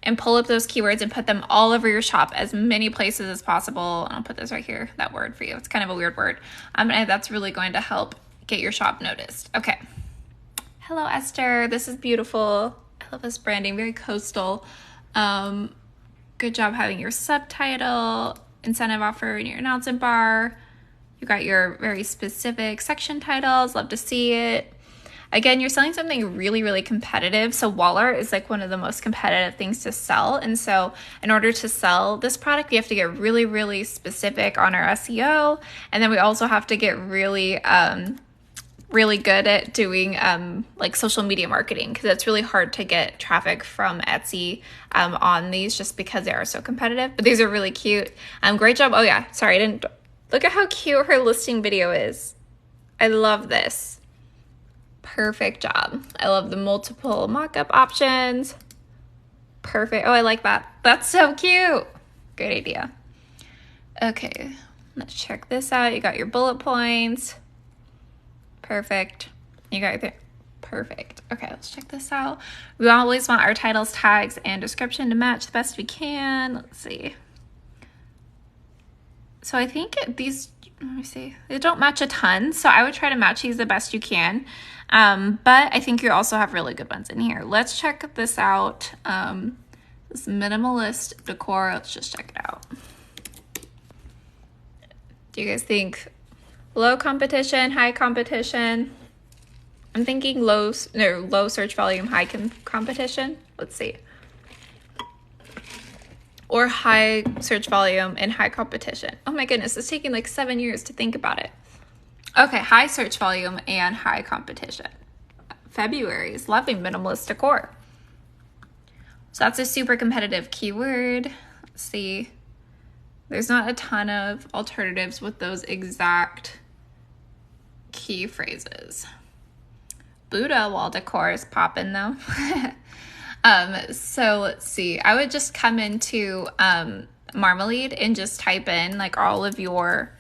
and pull up those keywords and put them all over your shop, as many places as possible. I'll put this right here, that word for you. It's kind of a weird word. And that's really going to help get your shop noticed. Okay. Hello, Esther. This is beautiful. I love this branding, very coastal. Good job having your subtitle, incentive offer in your announcement bar. You got your very specific section titles. Love to see it. Again, you're selling something really, really competitive. So Waller is like one of the most competitive things to sell. And so in order to sell this product, we have to get really, really specific on our SEO. And then we also have to get really, really good at doing like social media marketing, because it's really hard to get traffic from Etsy on these just because they are so competitive. But these are really cute. Great job. Oh yeah, sorry, I didn't look at how cute her listing video is. I love this. Perfect job. I love the multiple mock-up options. Perfect. Oh, I like that. That's so cute. Great idea. Okay, let's check this out. You got your bullet points. Perfect. You got your perfect. Okay, let's check this out. We always want our titles, tags, and description to match the best we can. Let's see. So I think these, let me see, they don't match a ton. So I would try to match these the best you can. But I think you also have really good ones in here. Let's check this out. This minimalist decor. Let's just check it out. Do you guys think low competition, high competition? I'm thinking low search volume, high competition. Let's see. Or high search volume and high competition. Oh my goodness, it's taking like 7 years to think about it. Okay, high search volume and high competition. February is loving minimalist decor. So that's a super competitive keyword. Let's see. There's not a ton of alternatives with those exact key phrases. Buddha wall decor is popping though. So let's see. I would just come into Marmalade and just type in like all of your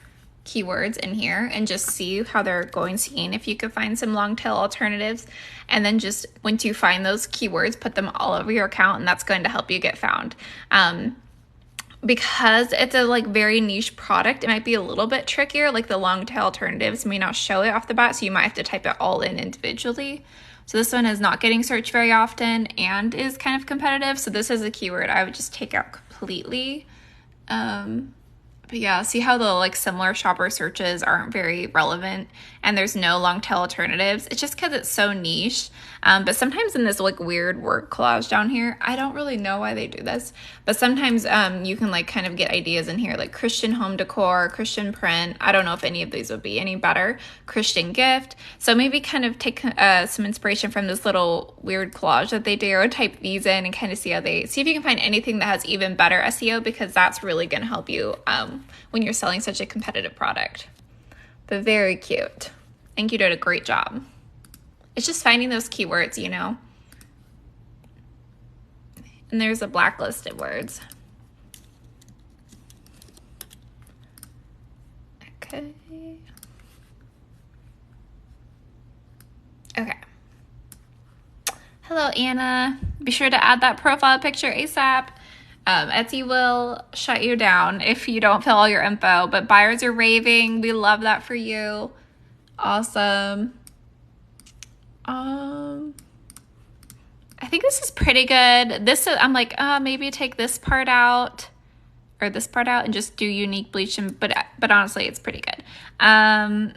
keywords in here and just see how they're going, seeing if you could find some long tail alternatives. And then just once you find those keywords, put them all over your account, and that's going to help you get found. Because it's a like very niche product, it might be a little bit trickier. Like the long tail alternatives may not show it off the bat, so you might have to type it all in individually. So this one is not getting searched very often and is kind of competitive. So this is a keyword I would just take out completely. But yeah, see how the like similar shopper searches aren't very relevant and there's no long tail alternatives. It's just because it's so niche. But sometimes in this like weird word collage down here, I don't really know why they do this, but sometimes you can like kind of get ideas in here like Christian home decor, Christian print. I don't know if any of these would be any better. Christian gift. So maybe kind of take some inspiration from this little weird collage that they do, or type these in and kind of see if you can find anything that has even better SEO, because that's really going to help you when you're selling such a competitive product. But very cute. I think you did a great job. It's just finding those keywords, you know. And there's a blacklisted words. Okay. Okay. Hello, Anna. Be sure to add that profile picture ASAP. Etsy will shut you down if you don't fill all your info, but buyers are raving. We love that for you. Awesome. I think this is pretty good. This is, I'm like, maybe take this part out or this part out and just do unique bleach. But honestly, it's pretty good. I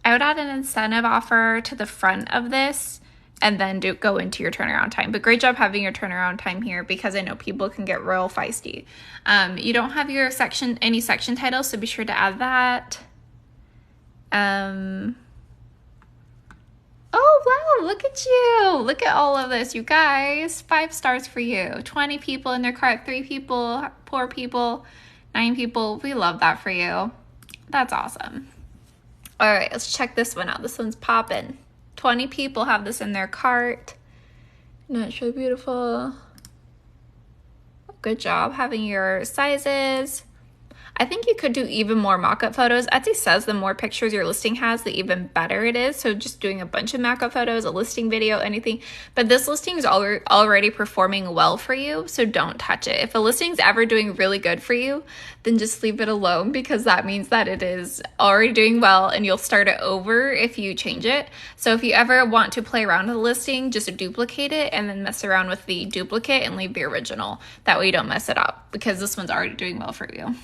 would add an incentive offer to the front of this and then go into your turnaround time. But great job having your turnaround time here, because I know people can get real feisty. You don't have your any section titles, so be sure to add that. Oh, wow, look at you. Look at all of this, you guys. 5 stars for you. 20 people in their cart, 3 people, 4 people, 9 people. We love that for you. That's awesome. All right, let's check this one out. This one's popping. 20 people have this in their cart. No, it's really beautiful. Good job having your sizes. I think you could do even more mock-up photos. Etsy says the more pictures your listing has, the even better it is. So just doing a bunch of mock-up photos, a listing video, anything. But this listing is already performing well for you, so don't touch it. If a listing's ever doing really good for you, then just leave it alone, because that means that it is already doing well and you'll start it over if you change it. So if you ever want to play around with a listing, just duplicate it and then mess around with the duplicate and leave the original. That way you don't mess it up, because this one's already doing well for you.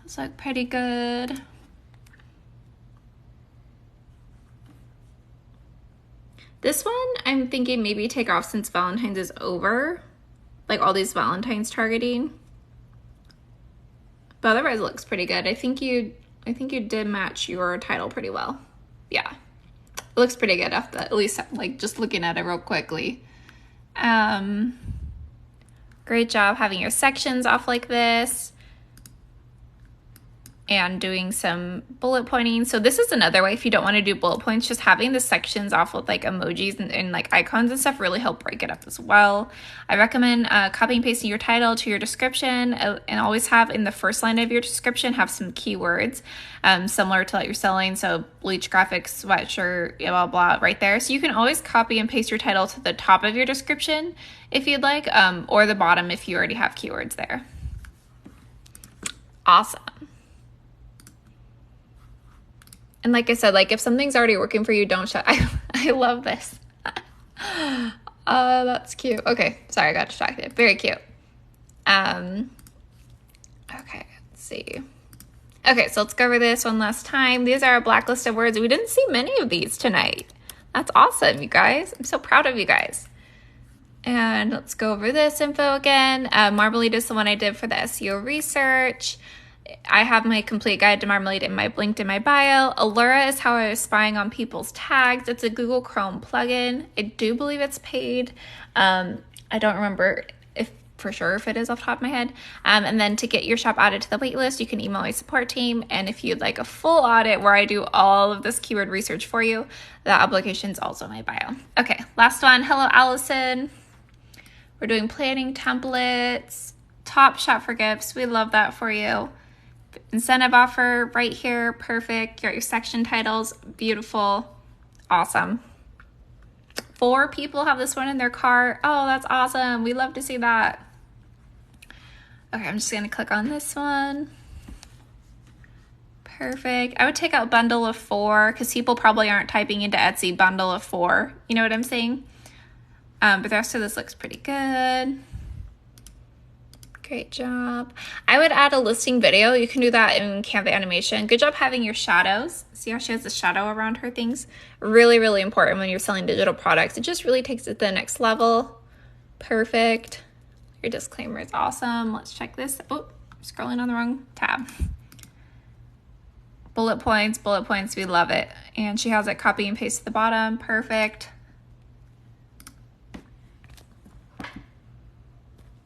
It's like pretty good. This one, I'm thinking maybe take off since Valentine's is over. Like all these Valentine's targeting. But otherwise it looks pretty good. I think you did match your title pretty well. Yeah. It looks pretty good off the, at least like just looking at it real quickly. Great job having your sections off like this. And doing some bullet pointing. So this is another way, if you don't want to do bullet points, just having the sections off with like emojis and like icons and stuff really help break it up as well. I recommend copying and pasting your title to your description, and always have in the first line of your description have some keywords similar to what you're selling. So bleach graphics, sweatshirt, blah, blah, right there. So you can always copy and paste your title to the top of your description if you'd like, or the bottom if you already have keywords there. Awesome. And like I said, like if something's already working for you, don't shut. I love this. That's cute. Okay, sorry, I got distracted. Very cute. Okay, let's see. Okay, so let's go over this one last time. These are a blacklist of words. We didn't see many of these tonight. That's awesome, you guys. I'm so proud of you guys. And let's go over this info again. Marmalade is the one I did for the SEO research. I have my complete guide to Marmalade linked in my bio. Allura is how I was spying on people's tags. It's a Google Chrome plugin. I do believe it's paid. I don't remember if for sure if it is off the top of my head. And then to get your shop added to the waitlist, you can email my support team. And if you'd like a full audit where I do all of this keyword research for you, the application is also in my bio. Okay, last one. Hello, Allison. We're doing planning templates, top shop for gifts. We love that for you. Incentive offer right here. Perfect. You got your section titles. Beautiful. Awesome. 4 people have this one in their cart. Oh, that's awesome. We love to see that. Okay, I'm just going to click on this one. Perfect. I would take out bundle of 4 because people probably aren't typing into Etsy bundle of 4. You know what I'm saying? But the rest of this looks pretty good. Great job. I would add a listing video. You can do that in Canva animation. Good job having your shadows. See how she has the shadow around her things? Really, really important when you're selling digital products. It just really takes it to the next level. Perfect. Your disclaimer is awesome. Let's check this. Oh, I'm scrolling on the wrong tab. Bullet points, bullet points. We love it. And she has it copy and paste to the bottom. Perfect.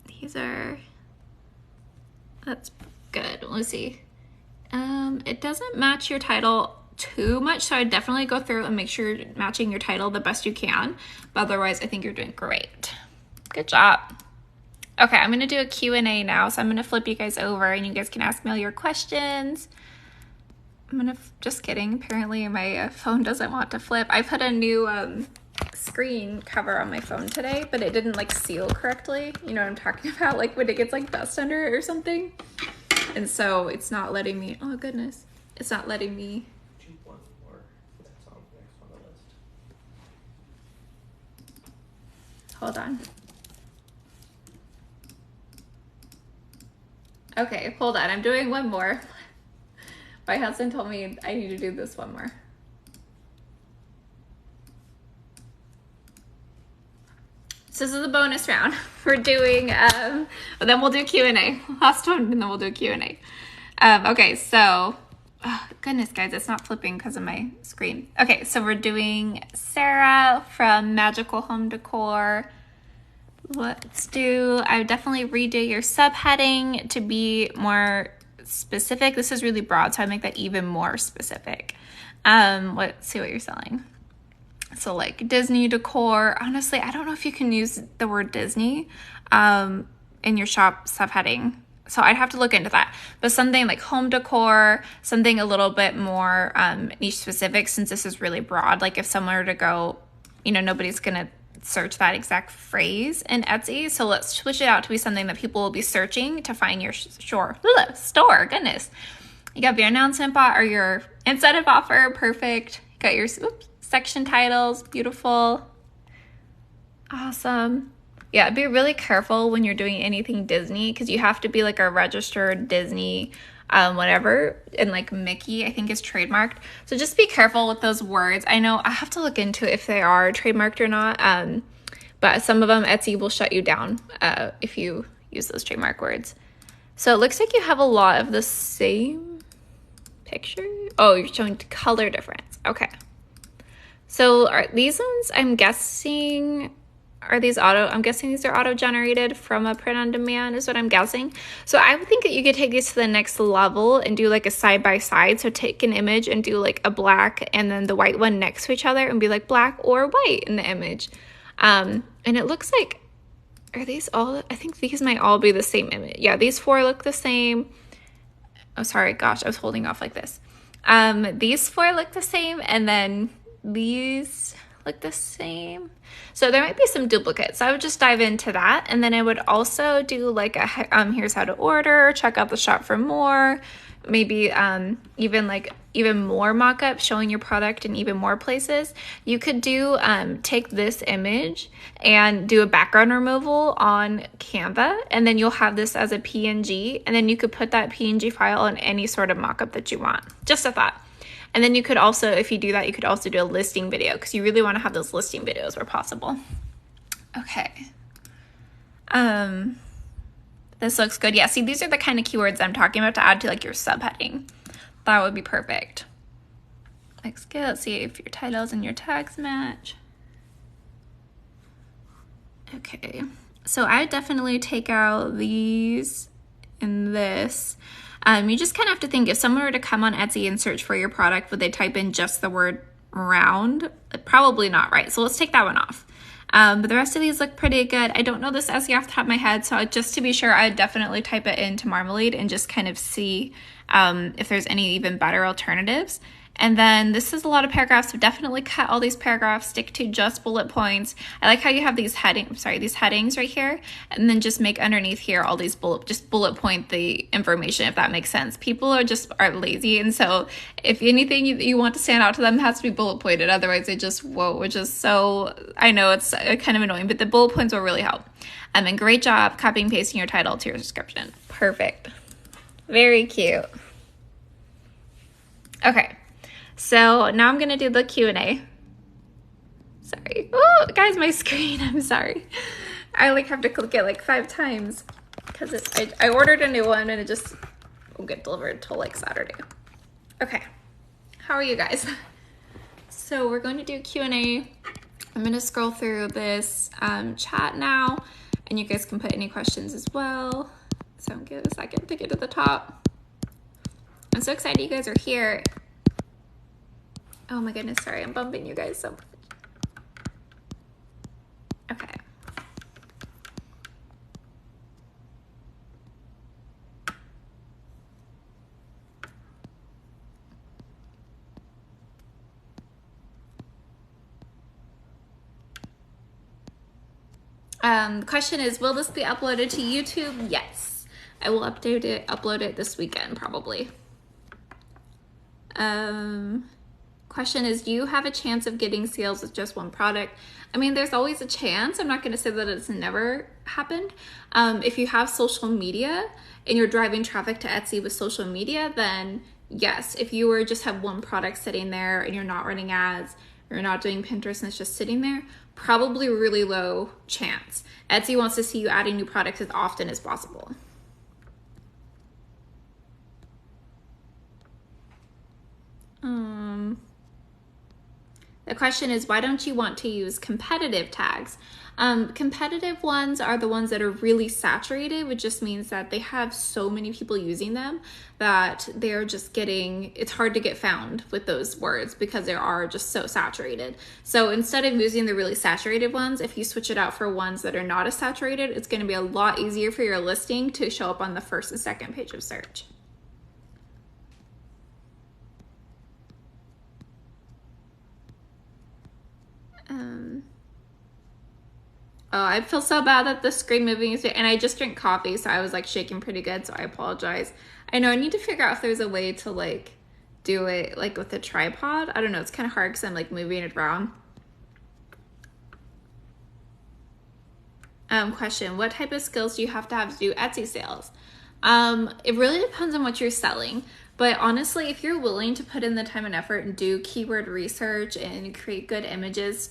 These are... That's good. Let's see. It doesn't match your title too much, so I'd definitely go through and make sure you're matching your title the best you can. But otherwise, I think you're doing great. Good job. Okay, I'm going to do a Q&A now, so I'm going to flip you guys over, and you guys can ask me all your questions. Just kidding. Apparently, my phone doesn't want to flip. I put a new screen cover on my phone today, but it didn't like seal correctly. You know what I'm talking about? Like when it gets like dust under it or something. And so it's not letting me, oh goodness. It's not letting me. Hold on. Okay, hold on. I'm doing one more. My husband told me I need to do this one more. So this is a bonus round. We're doing, then we'll do Q&A. Last one, and then we'll do Q&A. Okay, so, oh, goodness, guys, it's not flipping because of my screen. Okay, so we're doing Sarah from Magical Home Decor. Let's do, I would definitely redo your subheading to be more specific. This is really broad, so I make that even more specific. Let's see what you're selling. So like Disney decor, honestly, I don't know if you can use the word Disney. in your shop subheading. So I'd have to look into that. But something like home decor, something a little bit more niche specific, since this is really broad. Like if someone were to go, you know, nobody's going to search that exact phrase in Etsy. So let's switch it out to be something that people will be searching to find your store. Goodness. You got your announcement bot or your incentive offer. Perfect. You got your section titles. Beautiful. Awesome. Yeah, be really careful when you're doing anything Disney, because you have to be like a registered Disney whatever, and like Mickey I think is trademarked. So just be careful with those words. I know I have to look into if they are trademarked or not, but some of them Etsy will shut you down if you use those trademark words. So it looks like you have a lot of the same picture. Oh, you're showing color difference. Okay. So are these ones, I'm guessing, I'm guessing these are auto-generated from a print on demand is what I'm guessing. So I would think that you could take these to the next level and do like a side-by-side. So take an image and do like a black and then the white one next to each other and be like black or white in the image. And it looks like, are these all, I think these might all be the same image. Yeah, these 4 look the same. Oh, sorry, gosh, I was holding off like this. These 4 look the same, and then these look the same. So there might be some duplicates. So I would just dive into that. And then I would also do like a here's how to order, check out the shop for more, maybe even more mock-ups showing your product in even more places. You could do take this image and do a background removal on Canva, and then you'll have this as a PNG, and then you could put that PNG file in any sort of mock-up that you want. Just a thought. And then you could also, if you do that, you could also do a listing video, because you really want to have those listing videos where possible. Okay. This looks good. Yeah, see, these are the kind of keywords I'm talking about to add to like your subheading. That would be perfect. Looks good. Let's see if your titles and your tags match. Okay. So I definitely take out these and this. You just kind of have to think, if someone were to come on Etsy and search for your product, would they type in just the word round? Probably not, right? So let's take that one off. But the rest of these look pretty good. I don't know this SEO off the top of my head, so just to be sure, I would definitely type it into Marmalade and just kind of see if there's any even better alternatives. And then this is a lot of paragraphs, so definitely cut all these paragraphs, stick to just bullet points. I like how you have these headings right here, and then just make underneath here all these bullet point the information, if that makes sense. People are lazy, and so if anything you want to stand out to them, it has to be bullet pointed, otherwise they just won't, which is so, I know it's kind of annoying, but the bullet points will really help. And then great job copying and pasting your title to your description. Perfect. Very cute. Okay. So now I'm going to do the Q&A. Sorry. Oh, guys, my screen. I'm sorry. I like have to click it like 5 times because I ordered a new one and it just won't get delivered till like Saturday. Okay. How are you guys? So we're going to do Q&A. I'm going to scroll through this chat now, and you guys can put any questions as well. So give it a second to get to the top. I'm so excited you guys are here. Oh my goodness, sorry, I'm bumping you guys so much. Okay. The question is, will this be uploaded to YouTube? Yes. I will upload it this weekend, probably. Question is, do you have a chance of getting sales with just one product? I mean, there's always a chance. I'm not going to say that it's never happened. If you have social media and you're driving traffic to Etsy with social media, then yes. If you were just have one product sitting there and you're not running ads, or you're not doing Pinterest and it's just sitting there, probably really low chance. Etsy wants to see you adding new products as often as possible. The question is, why don't you want to use competitive tags? Competitive ones are the ones that are really saturated, which just means that they have so many people using them that they're just it's hard to get found with those words because they are just so saturated. So instead of using the really saturated ones, if you switch it out for ones that are not as saturated, it's going to be a lot easier for your listing to show up on the first and second page of search. Oh, I feel so bad that the screen moving is, and I just drank coffee, so I was like shaking pretty good, so I apologize. I know I need to figure out if there's a way to like do it like with a tripod. I don't know, it's kind of hard because I'm like moving it around. Question, what type of skills do you have to do Etsy sales? It really depends on what you're selling. But honestly, if you're willing to put in the time and effort and do keyword research and create good images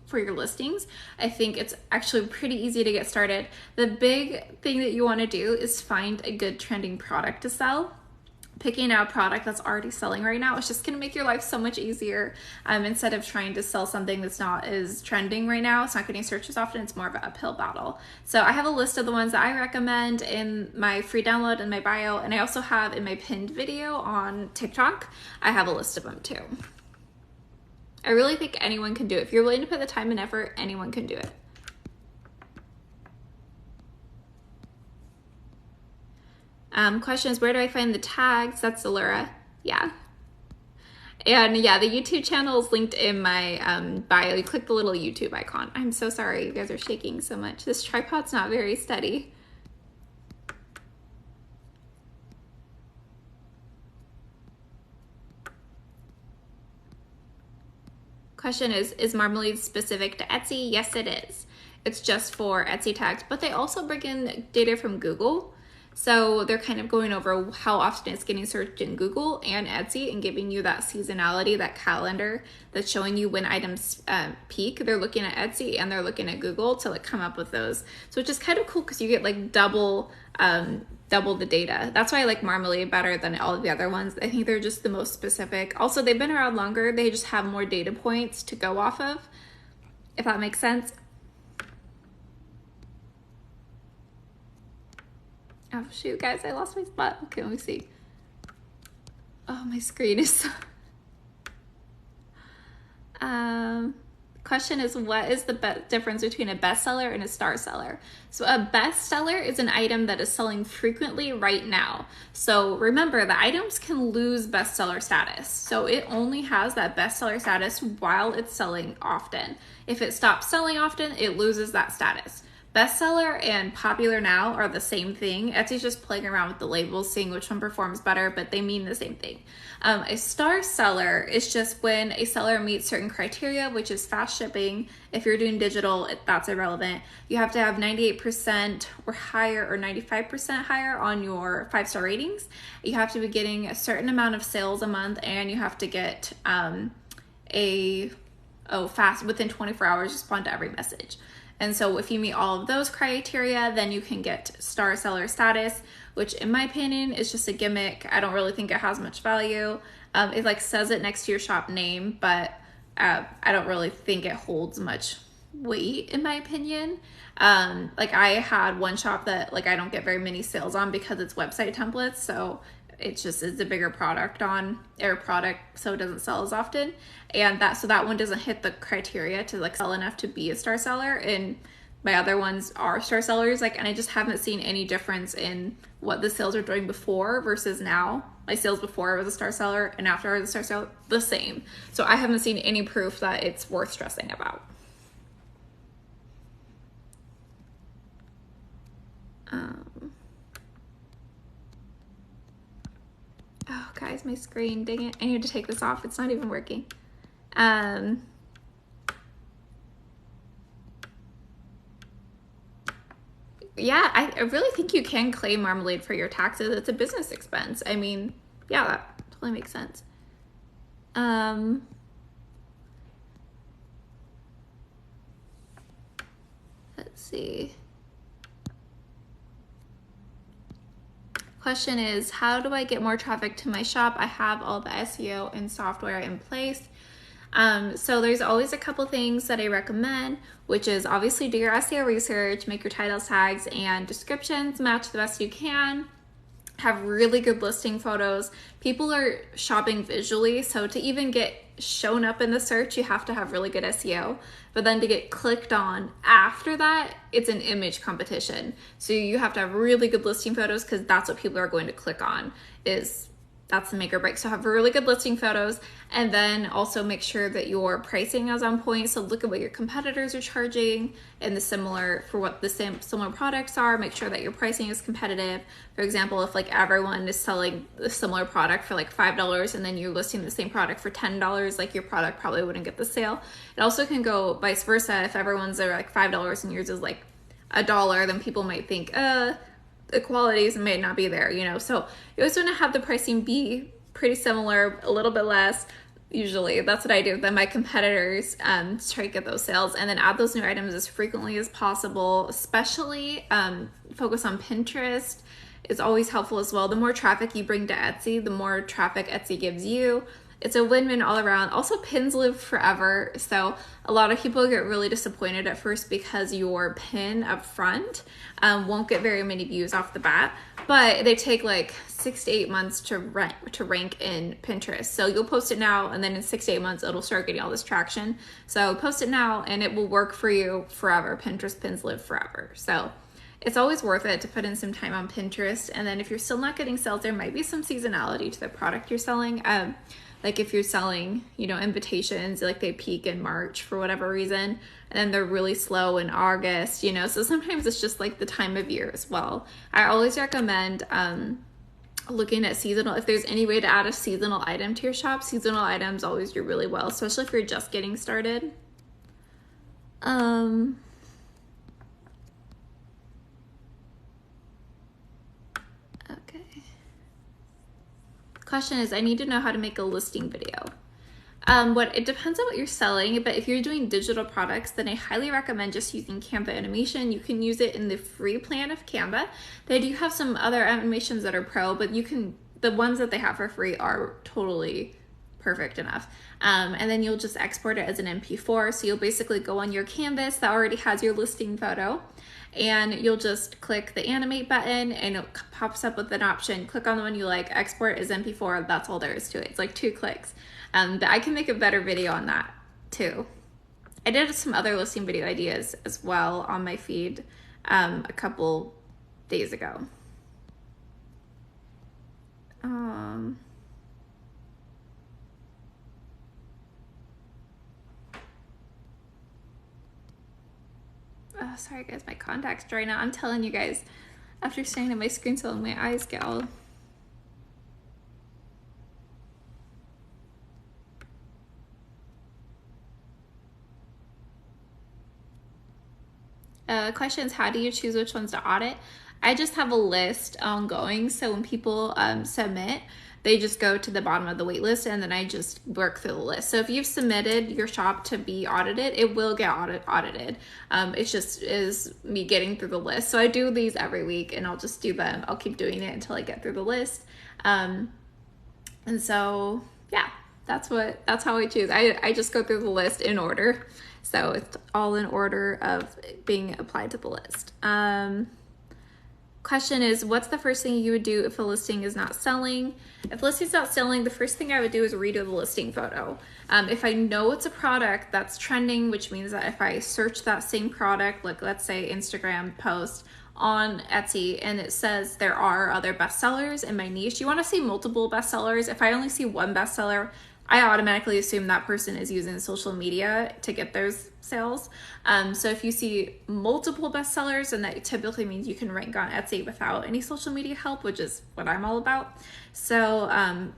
for your listings, I think it's actually pretty easy to get started. The big thing that you want to do is find a good trending product to sell. Picking out a product that's already selling right now is just going to make your life so much easier. Instead of trying to sell something that's not as trending right now, it's not getting searches often, it's more of an uphill battle. So I have a list of the ones that I recommend in my free download in my bio, and I also have in my pinned video on TikTok, I have a list of them too. I really think anyone can do it. If you're willing to put the time and effort, anyone can do it. Question is, where do I find the tags? That's Allura. Yeah. And yeah, the YouTube channel is linked in my bio. You click the little YouTube icon. I'm so sorry you guys are shaking so much. This tripod's not very steady. Question is Marmalade specific to Etsy? Yes, it is. It's just for Etsy tags, but they also bring in data from Google. So they're kind of going over how often it's getting searched in Google and Etsy and giving you that seasonality, that calendar that's showing you when items peak. They're looking at Etsy and they're looking at Google to like come up with those. So it's just kind of cool because you get like double the data. That's why I like Marmalade better than all of the other ones. I think they're just the most specific. Also, they've been around longer. They just have more data points to go off of, if that makes sense. Oh shoot, guys, I lost my spot. Okay, let me see. Oh, my screen is question is, what is the difference between a bestseller and a star seller? So a bestseller is an item that is selling frequently right now. So remember, the items can lose bestseller status. So it only has that bestseller status while it's selling often. If it stops selling often, it loses that status. Bestseller and popular now are the same thing. Etsy's just playing around with the labels, seeing which one performs better, but they mean the same thing. A star seller is just when a seller meets certain criteria, which is fast shipping. If you're doing digital, that's irrelevant. You have to have 98% or higher or 95% higher on your 5-star ratings. You have to be getting a certain amount of sales a month, and you have to get fast within 24 hours respond to every message. And so if you meet all of those criteria, then you can get star seller status, which in my opinion is just a gimmick. I don't really think it has much value. It like says it next to your shop name, but I don't really think it holds much weight in my opinion. Like I had one shop that like I don't get very many sales on because it's website templates. So it's a bigger product so it doesn't sell as often, and that one doesn't hit the criteria to like sell enough to be a star seller, and my other ones are star sellers, like, and I just haven't seen any difference in what the sales are doing before versus now. My sales before I was a star seller and after I was a star seller, the same. So I haven't seen any proof that it's worth stressing about. Oh, guys, my screen, dang it. I need to take this off. It's not even working. Yeah, I really think you can claim Marmalade for your taxes. It's a business expense. I mean, yeah, that totally makes sense. Let's see. Question is, how do I get more traffic to my shop? I have all the SEO and software in place. So there's always a couple things that I recommend, which is obviously do your SEO research, make your titles, tags, and descriptions match the best you can. Have really good listing photos. People are shopping visually, so to even get shown up in the search, you have to have really good SEO. But then to get clicked on after that, it's an image competition. So you have to have really good listing photos because that's what people are going to click on. That's the make or break. So have really good listing photos, and then also make sure that your pricing is on point. So look at what your competitors are charging and for what the similar products are. Make sure that your pricing is competitive. For example, if like everyone is selling a similar product for like $5 and then you're listing the same product for $10, like your product probably wouldn't get the sale. It also can go vice versa. If everyone's are like $5 and yours is like $1, then people might think, the qualities may not be there, So you always want to have the pricing be pretty similar, a little bit less. Usually that's what I do than my competitors to try to get those sales, and then add those new items as frequently as possible. Especially focus on Pinterest. It's always helpful as well. The more traffic you bring to Etsy, the more traffic Etsy gives you. It's a win-win all around. Also, pins live forever. So a lot of people get really disappointed at first because your pin up front won't get very many views off the bat, but they take like 6 to 8 months to rank in Pinterest. So you'll post it now, and then in 6 to 8 months, it'll start getting all this traction. So post it now and it will work for you forever. Pinterest pins live forever. So it's always worth it to put in some time on Pinterest. And then if you're still not getting sales, there might be some seasonality to the product you're selling. Like if you're selling, invitations, like they peak in March for whatever reason, and then they're really slow in August, so sometimes it's just like the time of year as well. I always recommend looking at seasonal. If there's any way to add a seasonal item to your shop, seasonal items always do really well, especially if you're just getting started. Question is, I need to know how to make a listing video. It depends on what you're selling, but if you're doing digital products, then I highly recommend just using Canva animation. You can use it in the free plan of Canva. They do have some other animations that are pro, but the ones that they have for free are totally perfect enough. And then you'll just export it as an MP4. So you'll basically go on your canvas that already has your listing photo, and you'll just click the animate button and it pops up with an option. Click on the one you like, export as MP4. That's all there is to it. It's like 2 clicks. But I can make a better video on that too. I did some other listing video ideas as well on my feed a couple days ago. Oh, sorry guys, my contact's drying out. I'm telling you guys, after staring at my screen so long, my eyes get all... Question is, how do you choose which ones to audit? I just have a list ongoing, so when people submit, they just go to the bottom of the wait list, and then I just work through the list. So if you've submitted your shop to be audited, it will get audited. It just is me getting through the list. So I do these every week, and I'll just do them. I'll keep doing it until I get through the list. And so, yeah, that's how I choose. I just go through the list in order. So it's all in order of being applied to the list. Question is, what's the first thing you would do if a listing is not selling? If a listing's not selling, the first thing I would do is redo the listing photo. If I know it's a product that's trending, which means that if I search that same product, like let's say Instagram post on Etsy, and it says there are other bestsellers in my niche, you want to see multiple bestsellers. If I only see one bestseller, I automatically assume that person is using social media to get those sales. So if you see multiple bestsellers, then that typically means you can rank on Etsy without any social media help, which is what I'm all about. So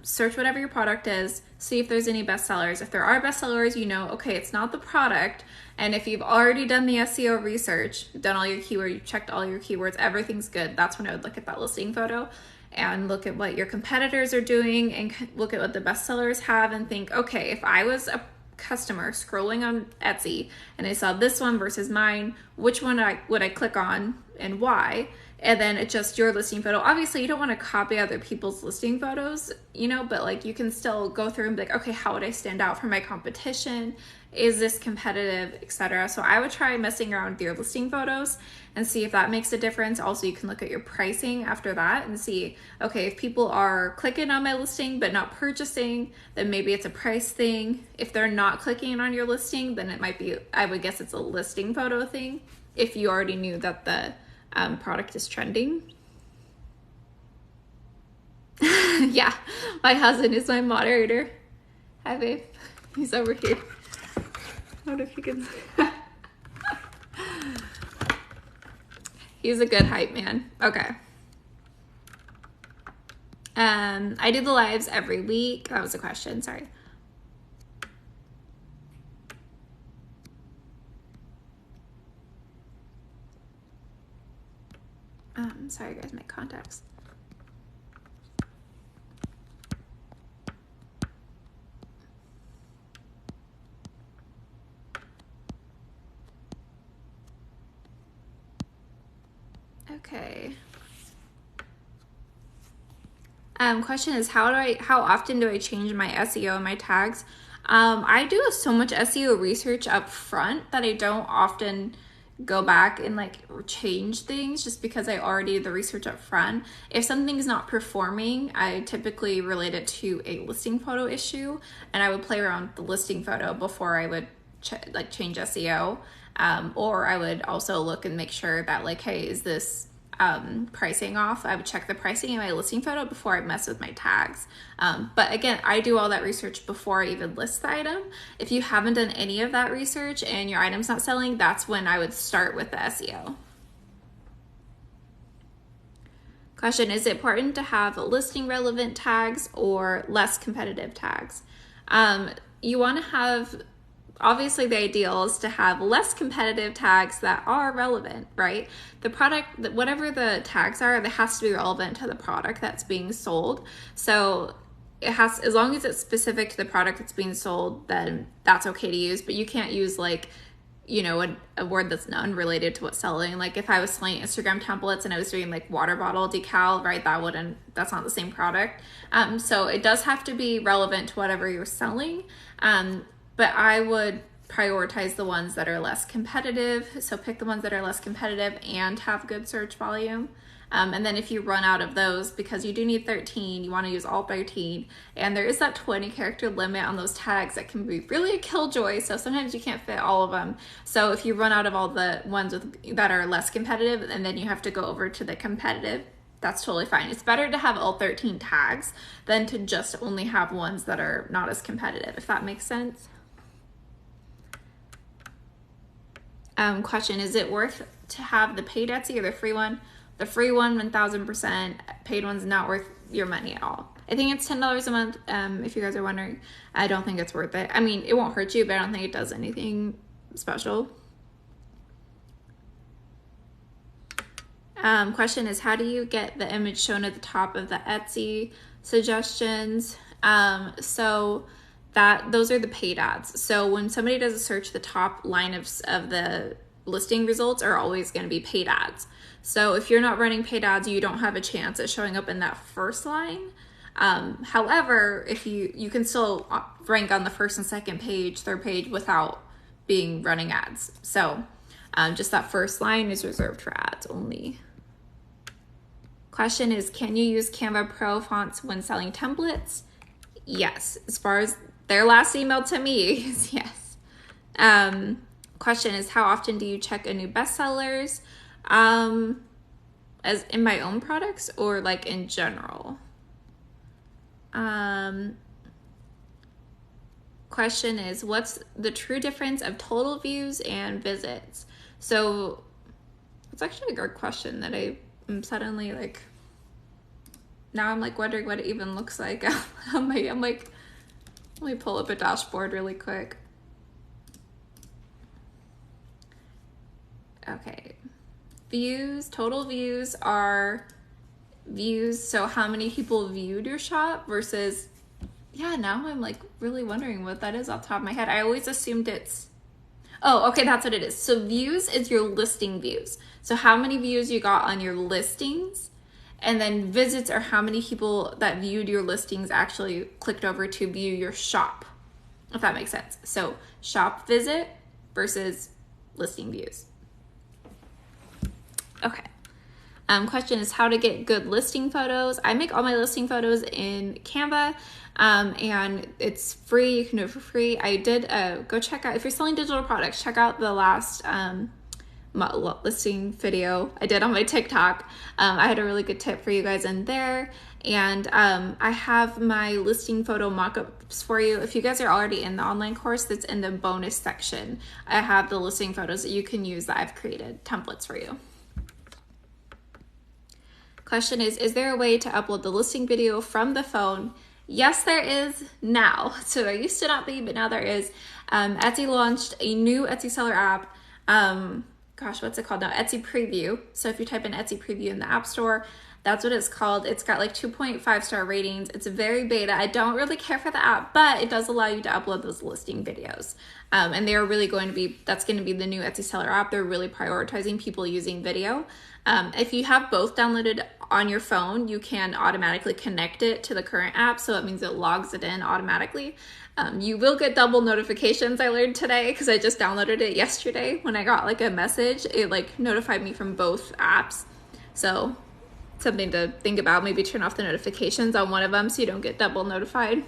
search whatever your product is, see if there's any bestsellers. If there are bestsellers, okay, it's not the product. And if you've already done the SEO research, done all your keywords, you've checked all your keywords, everything's good, that's when I would look at that listing photo and look at what your competitors are doing and look at what the bestsellers have and think, okay, if I was a customer scrolling on Etsy and I saw this one versus mine, which one would I click on and why? and then adjust your listing photo. Obviously, you don't want to copy other people's listing photos, you know, but like you can still go through and be like, okay, how would I stand out from my competition? Is this competitive, etc.? So I would try messing around with your listing photos and see if that makes a difference. Also, you can look at your pricing after that and see, okay, if people are clicking on my listing but not purchasing, then maybe it's a price thing. If they're not clicking on your listing, then it might be, I would guess it's a listing photo thing, if you already knew that the product is trending. Yeah, my husband is my moderator. Hi, babe. He's over here. I don't know if you can. He's a good hype man. Okay. I do the lives every week. That was a question. Sorry. Sorry guys, my contacts. Okay. Question is, how often do I change my SEO and my tags? I do so much SEO research up front that I don't often go back and like change things, just because I already did the research up front. If something's not performing, I typically relate it to a listing photo issue, and I would play around with the listing photo before I would change SEO. Or I would also look and make sure that like, hey, is this pricing off? I would check the pricing in my listing photo before I mess with my tags. But again, I do all that research before I even list the item. If you haven't done any of that research and your item's not selling, that's when I would start with the SEO. Question, is it important to have listing relevant tags or less competitive tags? You want to have, obviously the ideal is to have less competitive tags that are relevant, right? The product, whatever the tags are, that has to be relevant to the product that's being sold. So it has, as long as it's specific to the product that's being sold, then that's okay to use. But you can't use like, you know, a word that's unrelated to what's selling. Like if I was selling Instagram templates and I was doing like water bottle decal, right? That's not the same product. So it does have to be relevant to whatever you're selling. But I would prioritize the ones that are less competitive. So pick the ones that are less competitive and have good search volume. And then if you run out of those, because you do need 13, you want to use all 13. And there is that 20 character limit on those tags that can be really a killjoy. So sometimes you can't fit all of them. So if you run out of all the ones that are less competitive, and then you have to go over to the competitive, that's totally fine. It's better to have all 13 tags than to just only have ones that are not as competitive, if that makes sense. Question, is it worth to have the paid Etsy or the free one? The free one, 1000%. Paid one's not worth your money at all. I think it's $10 a month, if you guys are wondering. I don't think it's worth it. I mean, it won't hurt you, but I don't think it does anything special. Question is, how do you get the image shown at the top of the Etsy suggestions? Those are the paid ads. So when somebody does a search, the top line of the listing results are always going to be paid ads. So if you're not running paid ads, you don't have a chance at showing up in that first line. However, if you can still rank on the first and second page, third page without running ads. So just that first line is reserved for ads only. Question is, can you use Canva Pro fonts when selling templates? Yes. As far as their last email to me is yes. Question is, how often do you check a new bestsellers? As in my own products or like in general? Question is, what's the true difference of total views and visits? So it's actually a good question that I'm suddenly like, now I'm like wondering what it even looks like. I'm like, let me pull up a dashboard really quick. Okay. Views, total views are views. So how many people viewed your shop versus, yeah, now I'm like really wondering what that is off the top of my head. I always assumed it's, Oh, okay, that's what it is. So views is your listing views. So how many views you got on your listings, and then visits are how many people that viewed your listings actually clicked over to view your shop, if that makes sense. So shop visit versus listing views. Okay. Question is how to get good listing photos. I make all my listing photos in Canva, and it's free. You can do it for free. I did go check out, if you're selling digital products, check out the last listing video I did on my TikTok. I had a really good tip for you guys in there. And I have my listing photo mockups for you. If you guys are already in the online course, that's in the bonus section. I have the listing photos that you can use that I've created templates for you. Question is there a way to upload the listing video from the phone? Yes, there is now. So there used to not be, but now there is. Etsy launched a new Etsy seller app. Gosh, what's it called now? Etsy Preview. So if you type in Etsy Preview in the App Store, that's what it's called. It's got like 2.5 star ratings. It's very beta. I don't really care for the app, but it does allow you to upload those listing videos. And they're really going to be, that's going to be the new Etsy seller app. They're really prioritizing people using video. If you have both downloaded on your phone, you can automatically connect it to the current app. So it means it logs it in automatically. You will get double notifications, I learned today, because I just downloaded it yesterday. When I got like a message, it like notified me from both apps. So something to think about. Maybe turn off the notifications on one of them so you don't get double notified.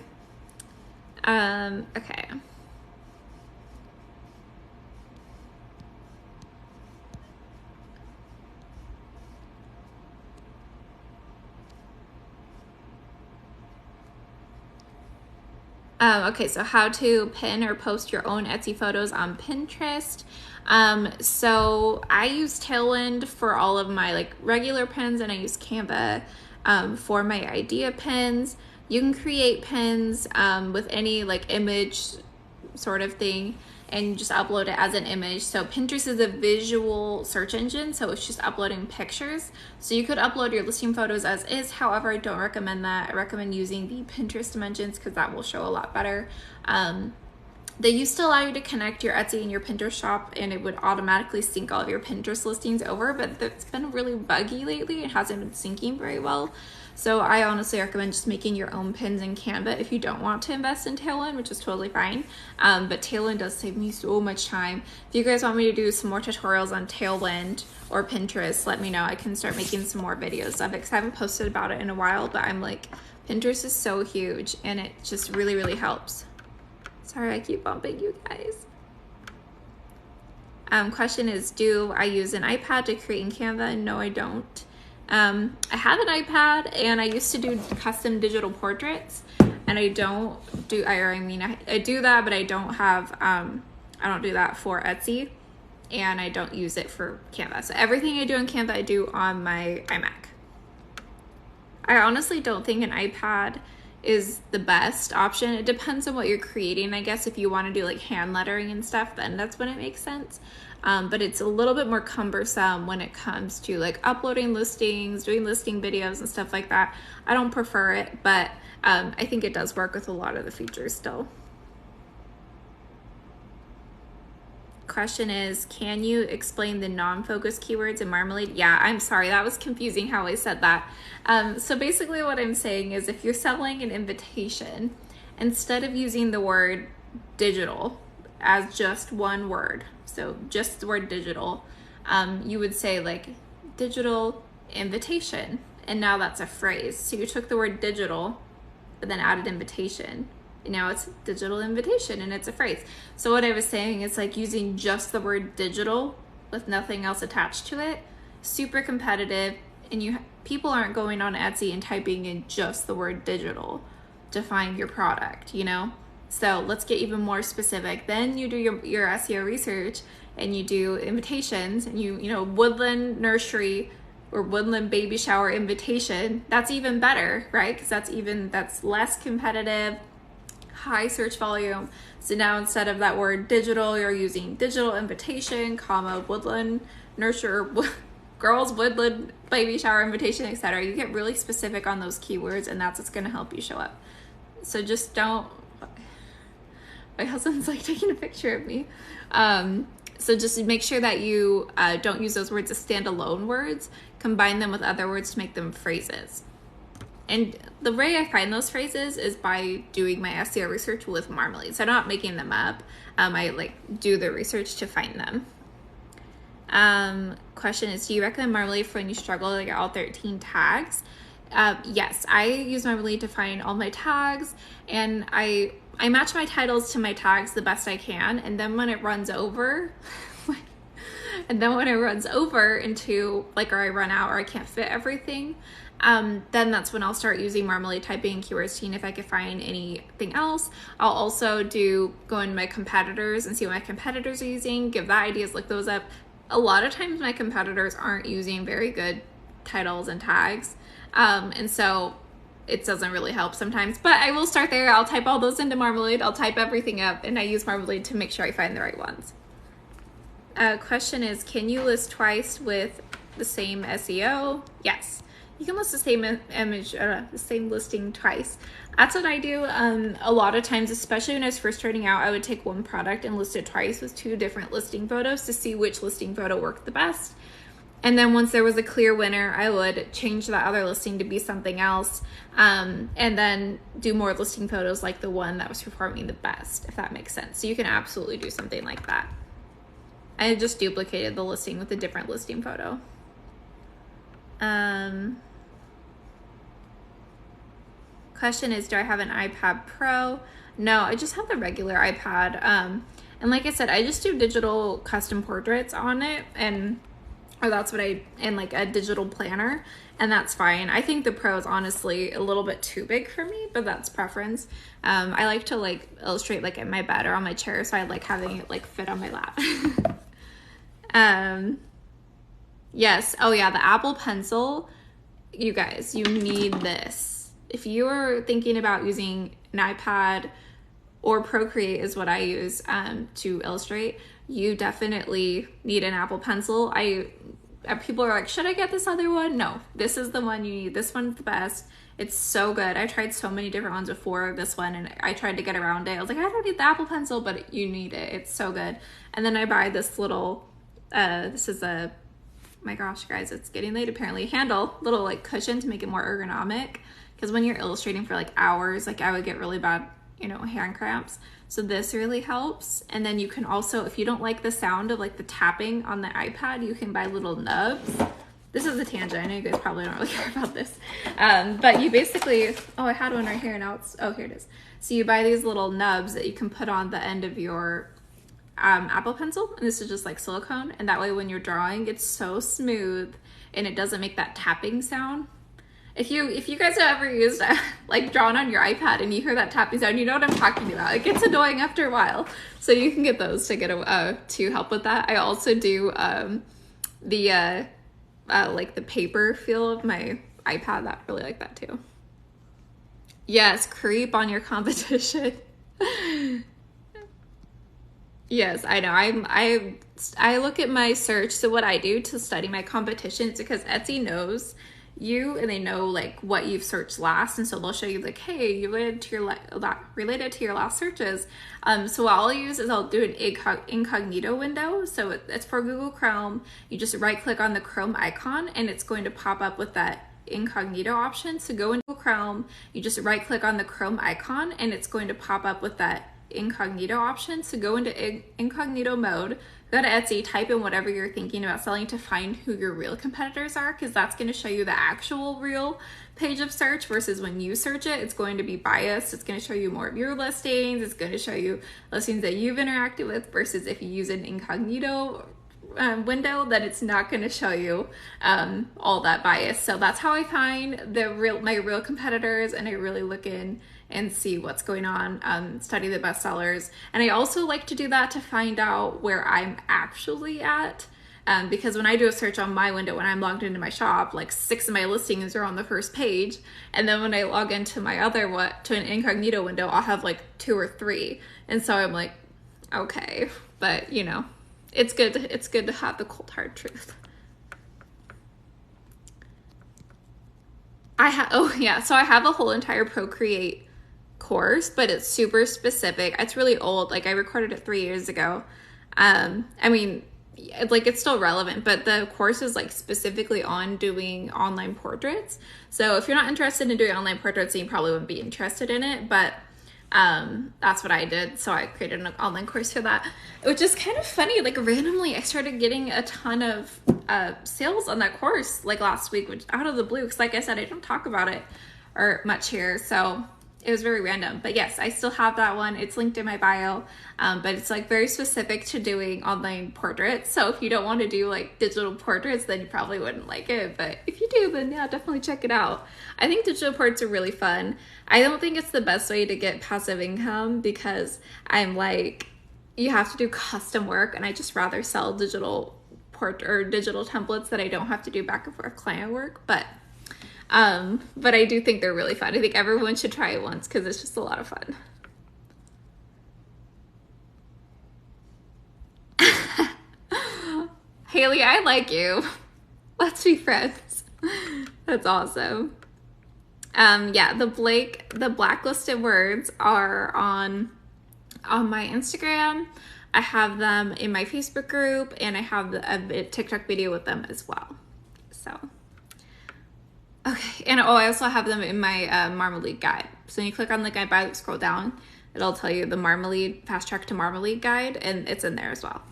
Okay. Okay, so how to pin or post your own Etsy photos on Pinterest. So I use Tailwind for all of my like regular pins, and I use Canva for my idea pins. You can create pins with any like image sort of thing and just upload it as an image. So Pinterest is a visual search engine, so it's just uploading pictures. So you could upload your listing photos as is. However, I don't recommend that. I recommend using the Pinterest dimensions because that will show a lot better. They used to allow you to connect your Etsy and your Pinterest shop, and it would automatically sync all of your Pinterest listings over, but it's been really buggy lately. It hasn't been syncing very well. So I honestly recommend just making your own pins in Canva if you don't want to invest in Tailwind, which is totally fine. But Tailwind does save me so much time. If you guys want me to do some more tutorials on Tailwind or Pinterest, let me know. I can start making some more videos of it because I haven't posted about it in a while, but I'm like, Pinterest is so huge and it just really, really helps. Sorry, I keep bumping you guys. Question is, do I use an iPad to create in Canva? No, I don't. I have an iPad and I used to do custom digital portraits, and I don't do, I do that, but I don't have, I don't do that for Etsy, and I don't use it for Canva. So everything I do on Canva, I do on my iMac. I honestly don't think an iPad is the best option. It depends on what you're creating. I guess if you want to do like hand lettering and stuff, then that's when it makes sense. But it's a little bit more cumbersome when it comes to like uploading listings, doing listing videos and stuff like that. I don't prefer it, but I think it does work with a lot of the features still. Question is, can you explain the non-focus keywords in Marmalade? Yeah, I'm sorry, that was confusing how I said that. So basically what I'm saying is, if you're selling an invitation, instead of using the word digital as just one word, so just the word digital, you would say like digital invitation, and now that's a phrase. So you took the word digital, but then added invitation. And now it's digital invitation and it's a phrase. So what I was saying is like using just the word digital with nothing else attached to it, super competitive, and people aren't going on Etsy and typing in just the word digital to find your product, you know? So let's get even more specific. Then you do your SEO research and you do invitations, and you know, woodland nursery or woodland baby shower invitation. That's even better, right? Because that's less competitive, high search volume. So now instead of that word digital, you're using digital invitation, comma, woodland nurture, girls woodland baby shower invitation, etc. You get really specific on those keywords, and that's what's going to help you show up. So just don't My husband's like taking a picture of me. So just make sure that you don't use those words as standalone words. Combine them with other words to make them phrases. And the way I find those phrases is by doing my SEO research with Marmalade. So I'm not making them up. I like do the research to find them. Question is, do you recommend Marmalade for when you struggle to get all 13 tags? Yes, I use Marmalade to find all my tags, and I match my titles to my tags the best I can, and then when it runs over, into like, or I run out or I can't fit everything, then that's when I'll start using Marmalade, typing keywords, seeing if I can find anything else. I'll also go into my competitors and see what my competitors are using, give that ideas, look those up. A lot of times my competitors aren't using very good titles and tags, and so it doesn't really help sometimes, but I will start there. I'll type all those into Marmalade. I'll type everything up, and I use Marmalade to make sure I find the right ones. Question is, can you list twice with the same SEO? Yes. You can list the same the same listing twice. That's what I do. A lot of times, especially when I was first starting out, I would take one product and list it twice with 2 different listing photos to see which listing photo worked the best. And then once there was a clear winner, I would change that other listing to be something else, and then do more listing photos like the one that was performing the best, if that makes sense. So you can absolutely do something like that. I just duplicated the listing with a different listing photo. Question is, do I have an iPad Pro? No, I just have the regular iPad. And like I said, I just do digital custom portraits on it, and like a digital planner, and that's fine. I think the Pro is honestly a little bit too big for me, but that's preference. I like to like illustrate like in my bed or on my chair, so I like having it like fit on my lap. Yes. Oh yeah, the Apple Pencil. You guys, you need this. If you are thinking about using an iPad, or Procreate is what I use to illustrate, you definitely need an Apple Pencil. People are like, should I get this other one? No, this is the one you need. This one's the best. It's so good. I tried so many different ones before this one, and I tried to get around it. I was like, I don't need the Apple Pencil, but you need it. It's so good. And then I buy this little, this is a, my gosh, guys, it's getting late apparently, handle, little like cushion to make it more ergonomic. Because when you're illustrating for like hours, like I would get really bad, hand cramps. So this really helps. And then you can also, if you don't like the sound of like the tapping on the iPad, you can buy little nubs. This is a tangent. I know you guys probably don't really care about this. But you basically, oh, I had one right here. Now it's, oh, here it is. So you buy these little nubs that you can put on the end of your Apple Pencil. And this is just like silicone. And that way when you're drawing, it's so smooth and it doesn't make that tapping sound. If you guys have ever used like drawn on your iPad and you hear that tapping sound, you know what I'm talking about. It gets annoying after a while. So you can get those to to help with that. I also do like the paper feel of my iPad. That really like that too. Yes, creep on your competition. Yes, I know. I look at my search. So what I do to study my competition is because Etsy knows you and they know like what you've searched last, and so they'll show you like, hey, you related to your last searches. So what I'll use is I'll do an incognito window. So it's for Google Chrome. You just right click on the Chrome icon and it's going to pop up with that incognito option. So go into Chrome, you just right click on the Chrome icon and it's going to pop up with that incognito option. So go into incognito mode, go to Etsy, type in whatever you're thinking about selling to find who your real competitors are, because that's going to show you the actual real page of search versus when you search it, it's going to be biased. It's going to show you more of your listings. It's going to show you listings that you've interacted with, versus if you use an incognito window, then it's not going to show you all that bias. So that's how I find my real competitors, and I really look in and see what's going on, study the bestsellers. And I also like to do that to find out where I'm actually at, because when I do a search on my window, when I'm logged into my shop, like 6 of my listings are on the first page, and then when I log into my to an incognito window, I'll have like 2 or 3, and so I'm like, okay, but it's good to have the cold hard truth. So I have a whole entire Procreate course, but it's super specific. It's really old. Like I recorded it 3 years ago. I mean, like it's still relevant, but the course is like specifically on doing online portraits. So if you're not interested in doing online portraits, then you probably wouldn't be interested in it. But that's what I did. So I created an online course for that, which is kind of funny. Like randomly, I started getting a ton of sales on that course like last week, which out of the blue. Because like I said, I don't talk about it or much here, so it was very random. But yes, I still have that one. It's linked in my bio, but it's like very specific to doing online portraits. So if you don't want to do like digital portraits, then you probably wouldn't like it. But if you do, then yeah, definitely check it out. I think digital portraits are really fun. I don't think it's the best way to get passive income because I'm like, you have to do custom work, and I just rather sell digital digital templates that I don't have to do back and forth client work. But I do think they're really fun. I think everyone should try it once because it's just a lot of fun. Haley, I like you. Let's be friends. That's awesome. Yeah, the blacklisted words are on my Instagram. I have them in my Facebook group, and I have a TikTok video with them as well. So, okay. And I also have them in my Marmalade guide. So when you click on the guide by, scroll down, it'll tell you the Marmalade Fast Track to Marmalade guide, and it's in there as well.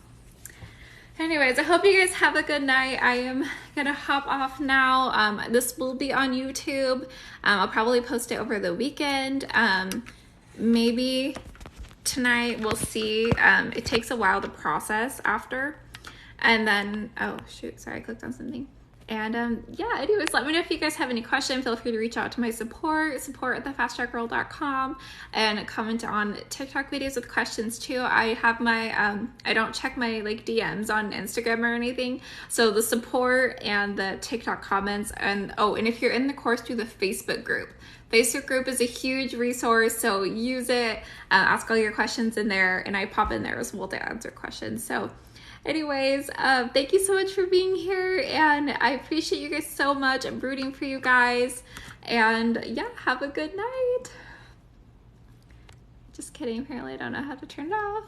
Anyways, I hope you guys have a good night. I am gonna hop off now. This will be on YouTube. I'll probably post it over the weekend. Maybe tonight, we'll see. It takes a while to process after. And then, oh shoot, sorry, I clicked on something. And yeah, anyways, let me know if you guys have any questions. Feel free to reach out to my support at thefasttrackgirl.com, and comment on TikTok videos with questions too. I have my, I don't check my like DMs on Instagram or anything. So the support and the TikTok comments, and if you're in the course, do the Facebook group. Facebook group is a huge resource, so use it. Ask all your questions in there, and I pop in there as well to answer questions. So anyways, thank you so much for being here, and I appreciate you guys so much. I'm rooting for you guys, and yeah, have a good night. Just kidding, apparently I don't know how to turn it off.